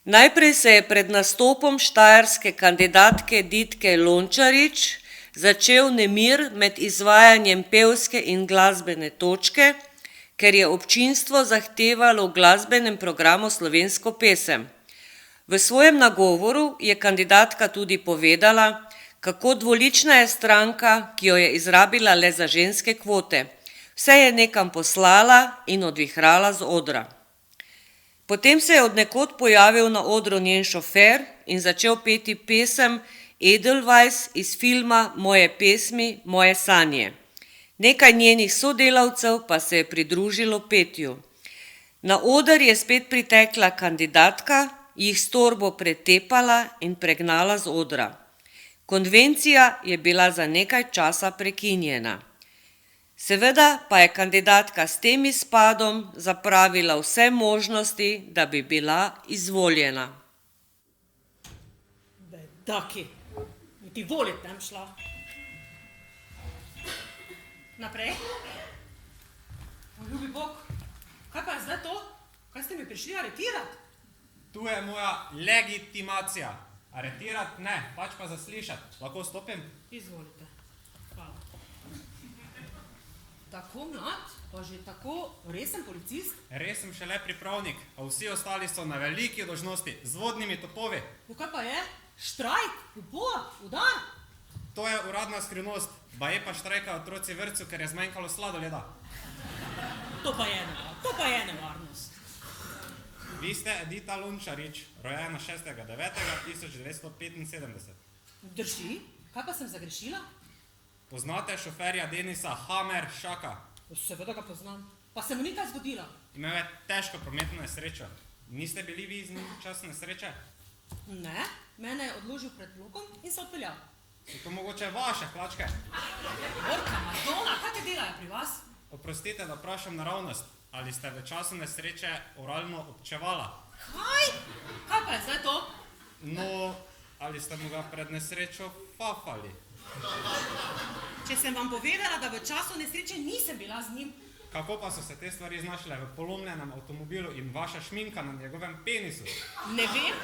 Najprej se je pred nastopom štajerske kandidatke Ditke Lončarič začel nemir med izvajanjem pevske in glasbene točke, ker je občinstvo zahtevalo v glasbenem programu slovensko pesem. V svojem nagovoru je kandidatka tudi povedala, kako dvolična je stranka, ki jo je izrabila le za ženske kvote. Vse je nekam poslala in odvihrala z odra. Potem se je od nekod pojavil na odru njen šofer in začel peti pesem Edelweiss iz filma Moje pesmi, moje sanje. Nekaj njenih sodelavcev pa se je pridružilo petju. Na oder je spet pritekla kandidatka, jih s torbo pretepala in pregnala z odra. Konvencija je bila za nekaj časa prekinjena. Seveda pa je kandidatka s tem izpadom zapravila vse možnosti, da bi bila izvoljena. Bedaki, ti volit nem šla. Naprej? Ljubi Bog, kaj pa je zdaj to? Kaj ste mi prišli aretirati? Tu je moja legitimacija. Aretirati ne, pač pa zaslišati. Lahko stopim? Izvolite. Hvala. Tako mlad, pa že tako resen policist? Res sem šele pripravnik, a vsi ostali so na veliki dolžnosti, z vodnimi topovi. No kaj pa je? Štrajk, upor, udar? To je uradna skrivnost, baje pa štrajkajo otroci vrtcu, ker je zmanjkalo sladoleda. To pa je nevarnost. Vi ste Edita Lončarič, rojena 6.9.1975. Drži? Kaj pa sem zagrešila? Poznate šoferja Denisa Hammeršaka? Seveda ga poznam. Pa se mu ni kaj zgodilo. Imel je težko prometno nesrečo. Niste bili vi z njim v času nesreče? Ne, mene je odložil pred blokom in se odpeljal. So to mogoče vaše hlačke? Orka, Madonna, kaj te delajo pri vas? Oprostite, da vprašam naravnost. Ali ste v času nesreče oralno občevala? Kaj? Kaj pa je zdaj to? No, ali ste mu ga pred nesrečo fafali? Če sem vam povedala, da v času nesreče nisem bila z njim. Kako pa so se te stvari znašle v polomljenem avtomobilu in vaša šminka na njegovem penisu? Ne vem,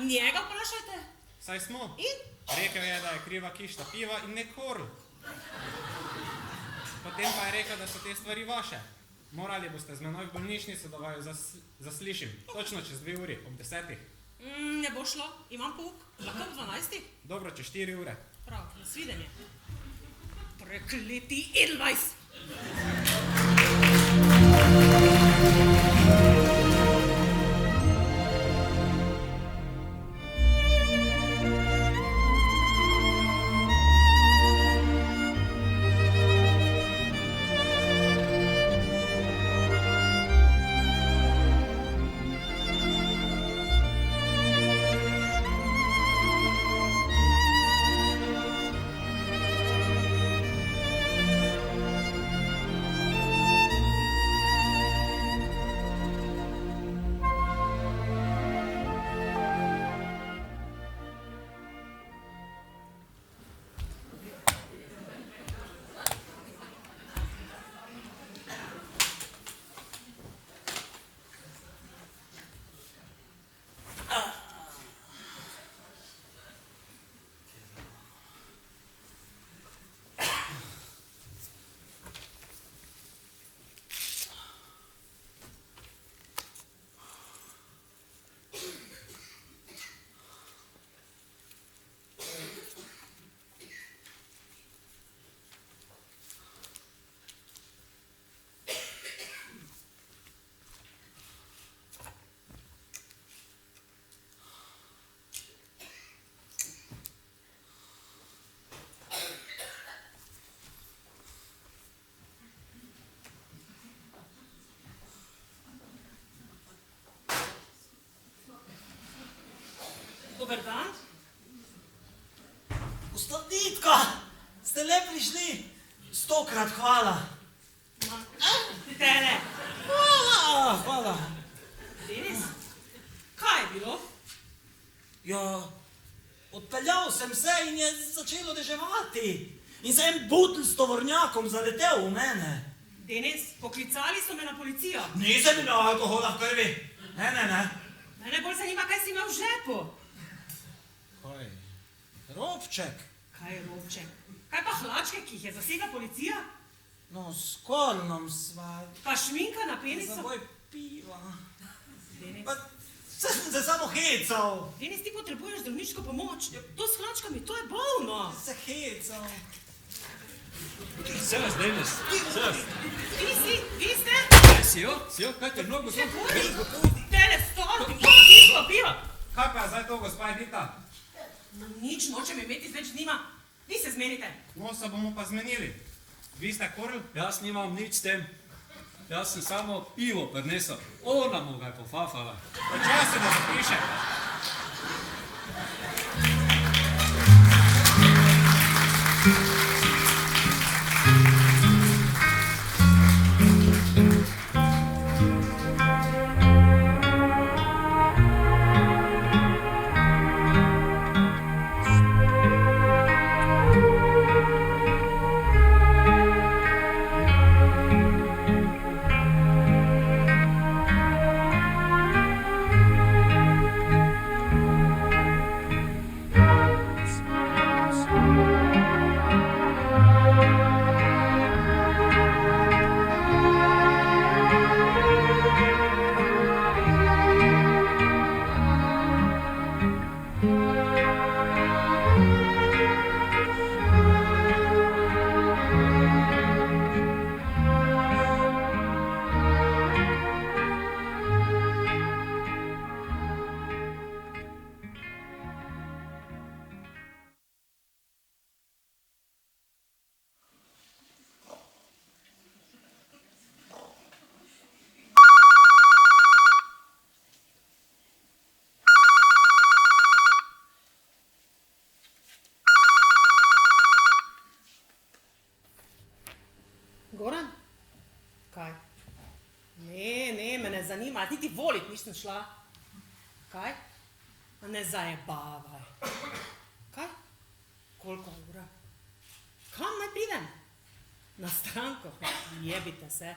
njega vprašajte. Saj smo. In? Rekel je, da je kriva kišta piva in ne korl. Potem pa je rekel, da so te stvari vaše. Morali boste z menoj v bolnišnico, da vaju zaslišim. Točno čez 2 uri, ob 10. Ne bo šlo, imam pouk. Lahko ob 12. Dobro, čez 4 ure. Prav, nasvidenje. Prekleti Edelweiss! Dober dan. Gospod Ditka, ste le prišli. 100-krat hvala. Tele. Hvala. Denis, kaj je bilo? Ja, odpeljal sem se in je začelo deževati. In se en butl s tovornjakom zaletel v mene. Denis, poklicali so me na policijo. Nisem imel alkohola v krvi. Ne. Mene bolj zanima, kaj si imel v žepu. Kaj? Robček. Kaj je robček? Kaj pa hlačke, ki jih je zasegla policija? No, s Kornom sva... Pa šminka na penisu? Zaboj piva. Denis. Pa sem se samo hecal. Denis, ti potrebuješ zdravniško pomoč. To s hlačkami, to je bolno. Se hecal. Servus, Denis. Servus. Vi ste? Sijo, kaj te mnogo so? Tele, stop, pivo. Kaj pa je zdaj to, gospa Edita? Nič, nočem imeti več z njima. Vi se zmenite. No, se bomo pa zmenili. Vi ste korl? Jaz nimam nič s tem. Jaz sem samo pivo prinesel. Ona mu ga je pofafala. Počasi da zapiše. Goran? Kaj? Ne, me ne zanima, niti volit nisem šla. Kaj? A ne zajebavaj. Kaj? Koliko ura? Kam naj pridem? Na stranko? Jebite se.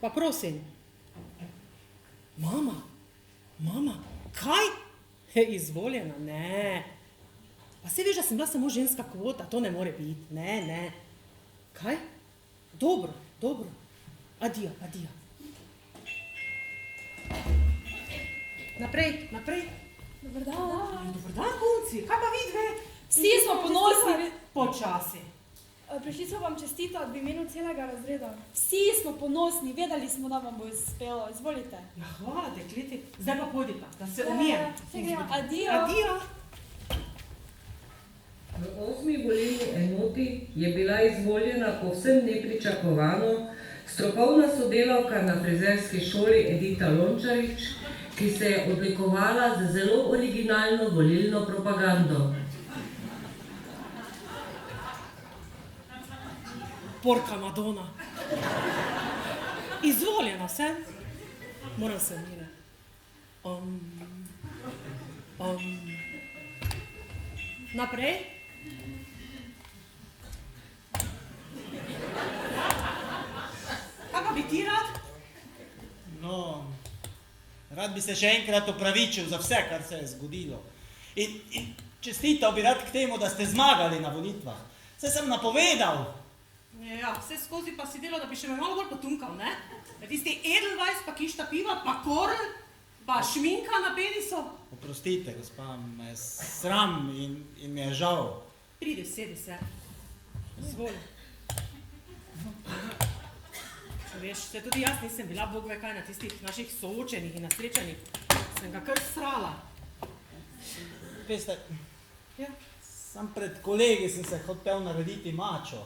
Pa prosim. Mama, kaj? Izvoljena, ne. Pa se veš, da sem bila samo ženska kvota, to ne more biti, ne. Kaj? Dobro. Adijo. Naprej. Dobar dan. Dobar dan, punci, kaj pa vi dve? Vsi smo ponosni. Počasi. Prišli smo vam čestitati v imenu celega razreda. Vsi smo ponosni, vedeli smo, da vam bo uspelo. Izvolite. Ja, hvala, dekleti. Zdaj pa pojdite, da se umijem. Adijo. V 8. volilni enoti je bila izvoljena povsem nepričakovano strokovna sodelavka na frizerski šoli Edita Lončarič, ki se je odlikovala z zelo originalno volilno propagando. Porka Madonna. Izvoljena sem. Moram se umirati. Naprej. Kaj pa bi ti rad? No, rad bi se še enkrat opravičil za vse, kar se je zgodilo. In čestital bi rad k temu, da ste zmagali na volitvah. Saj sem napovedal. Ja, vse skozi pa si delal, da bi še me malo bolj potunkal, ne? Tisti Edelweiss, pa kišta piva, pa korn, pa šminka na penisu. Oprostite, gospa, me je sram in mi je žal. Pridi, sedi se. Izvoli. Veš, se tudi jaz nisem bila, Bog ve kaj, na tistih naših soočenih in nasrečanih. Sem ga kar srala. Veste, Ja. sam pred kolegi sem se hotel narediti mačo.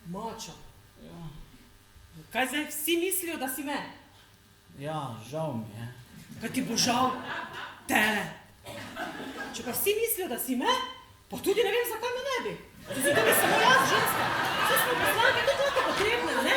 Mačo? Ja. Kaj zdaj vsi mislijo, da si me? Ja, žal mi je. Kaj ti bo žal? Tele. Če pa vsi mislijo, da si me, pa tudi ne vem, zakaj me ne bi. Zato bi samo jaz ženska. Vse smo poslanke, to tako potrebne, ne?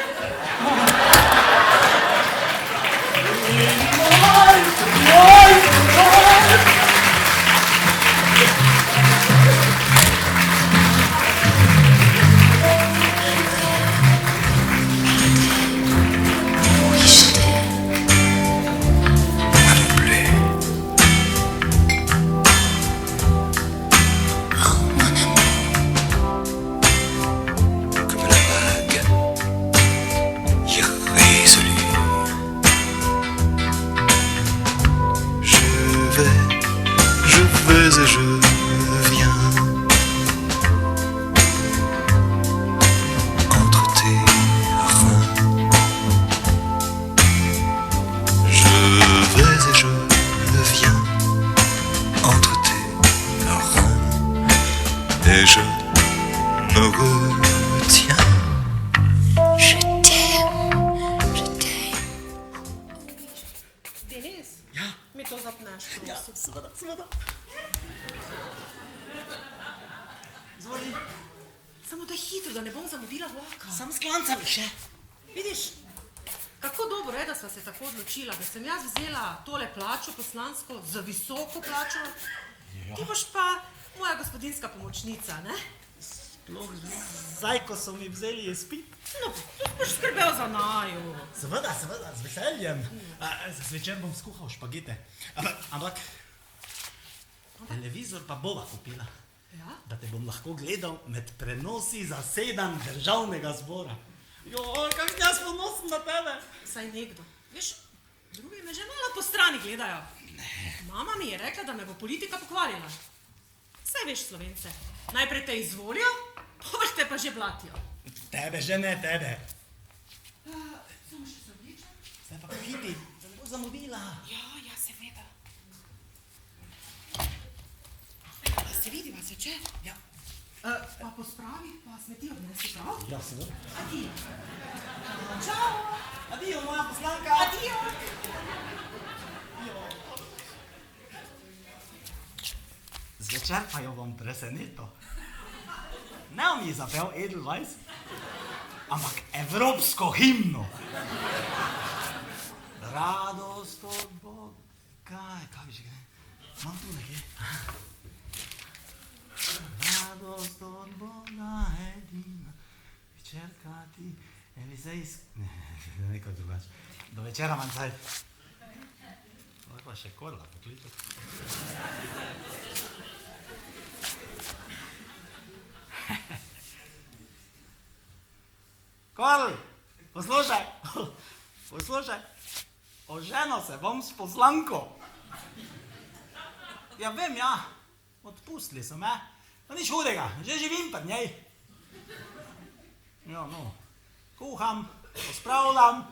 Da sem jaz vzela tole plačo poslansko za visoko plačo, ti boš pa moja gospodinska pomočnica, ne? Sploh zdaj, ko so mi vzeli izpit. No, boš skrbel za naju. Seveda, z veseljem. Zvečer bom skuhal špagete. Ampak televizor pa bova kupila. Ja? Da te bom lahko gledal med prenosi zasedanj državnega zbora. Joj, kak sem jaz ponosen na tebe. Saj nekdo. Veš, drugi me že malo po strani gledajo. Mama mi je rekla, da me bo politika pokvarila. Saj veš, Slovence, najprej te izvolijo, potem te pa že blatijo. Tebe že ne, tebe. Samo še se obličam. Zdaj pa pohiti, da ne bo zamudila. Ja, seveda. Se vidiva se, če? Ja. Pa pospravi, pa smeti odnesi, prav? Ja, seveda. Adijo. Čau. Adijo, moja poslanka. Adijo. Zvečer pa jo bom presenetil. Ne bom ji zapel Edelweiss, ampak evropsko himno. Radost od Boga. Kaj že gre? Imam tu nekje. Radost od Boga edina, večerka ti elizejsk... Ne, nekaj drugače. Do večera manj cajt. Lahko še Korla pokliču. Korl, poslušaj, oženil se bom s poslanko. Ja, vem, ja, odpustili so me, no nič hudega, že živim pri njej. Ja, no, kuham, pospravljam,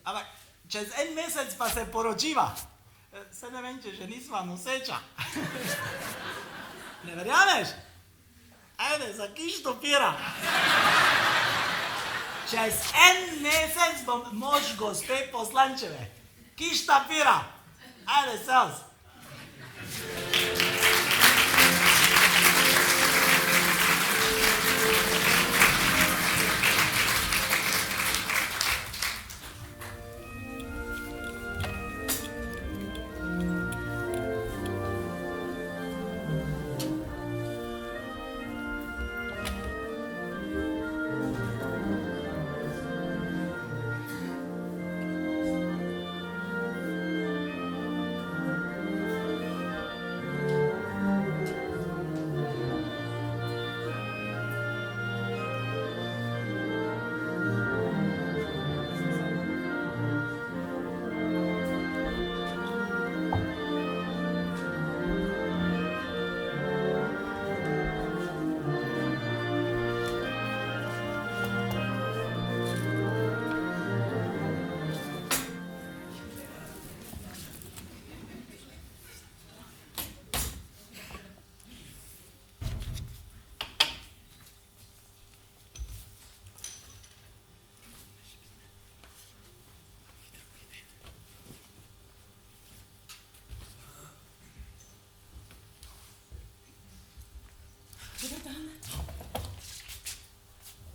ampak čez en mesec pa se poročiva. Se ne vem, če že nisva noseča. Ne verjameš? Ajde, zakiš to pira. Čez en mesec bom mož gospe poslančeve. Kiš ta pira. Ajde, sels.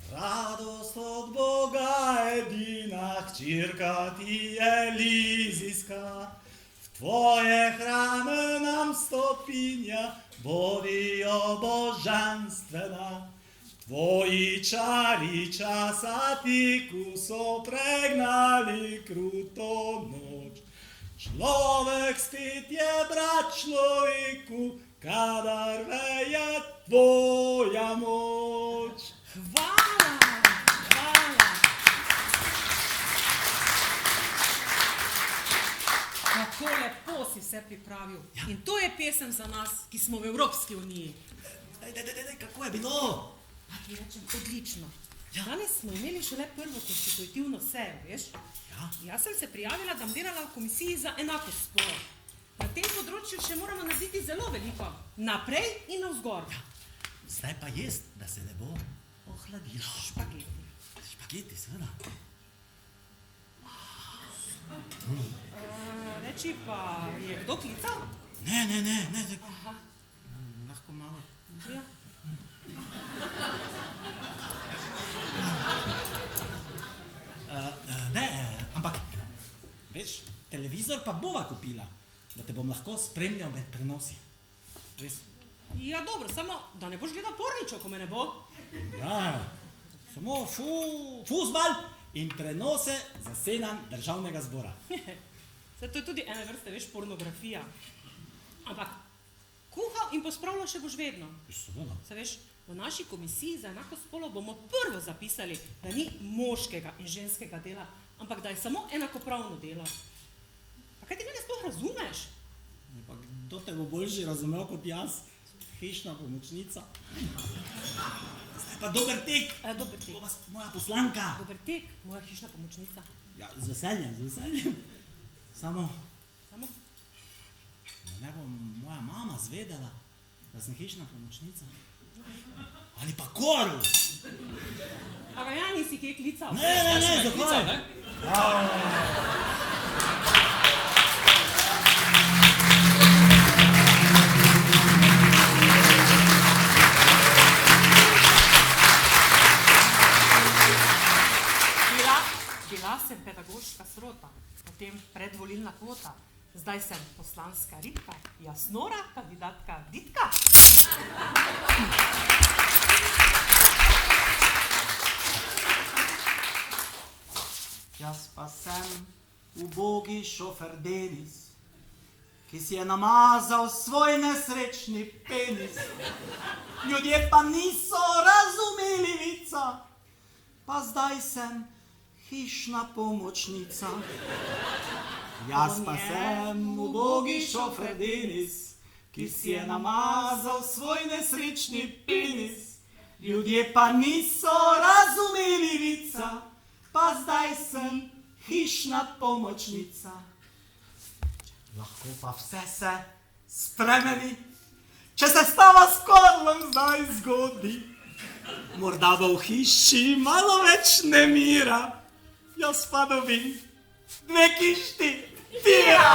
Radost od Boga edina, hčirka ti elizijska, v tvoje hrame nam stopinja bodijo božanstvena. Tvoji čari časa tiku so pregnali kruto noč. Človek spet je brat človeku, kadar veje tvoja moč. Hvala, hvala. Kako lepo si vse pripravil. In to je pesem za nas, ki smo v Evropski uniji. Kako je bilo? A ti rečem, odlično. Danes smo imeli šele prvo konstitutivno sejo, veš? Jaz sem se prijavila, da bom delala v komisiji za enakost spolov. Na tem področju še moramo narediti zelo veliko. Naprej in navzgor. Zdaj pa jest, da se ne bo ohladilo. Špageti. Špageti, seveda. Reči pa, je kdo klical? Ne. Aha. Lahko malo. Ja. Ne, ampak, veš, televizor pa bova kupila, da te bom lahko spremljal med prenosi. Res? Ja, dobro, samo da ne boš gledal porničo, ko me ne bo. Ja, samo fuzbal in prenose zasedanj državnega zbora. Zdaj, to je tudi ene vrste, veš, pornografija. Ampak kuhal in pospravljal še boš vedno. Seveda. Se veš, v naši komisiji za enakost spolov bomo prvo zapisali, da ni moškega in ženskega dela, ampak da je samo enakopravno delo. Pa kaj ti mene sploh razumeš? Pa kdo te bo boljši razumel kot jaz? Hišna pomočnica. Zdaj pa dober tek. Dober tek. Moja poslanka. Dober tek, moja hišna pomočnica. Ja, z veseljem. Samo? Da ne bo moja mama zvedela, da sem hišna pomočnica. Ali pa koru. A ga ja nisi kje klical? Ne, zakaj? Bila sem pedagoška srota, potem predvolilna kvota, zdaj sem poslanska ribka, jasnora, kandidatka Ditka. Jaz pa sem ubogi šofer Denis, ki si je namazal svoj nesrečni penis. Ljudje pa niso razumeli vica, pa zdaj sem hišna pomočnica. Jaz pa sem ubogi šofer Denis, ki si je namazal svoj nesrečni penis. Ljudje pa niso razumeli vica, pa zdaj sem hišna pomočnica. Lahko pa vse se spremeni, če se stava s Karlom zdaj zgodi. Morda bo v hiši malo več nemira, jaz pa dobim 2 kišti pira.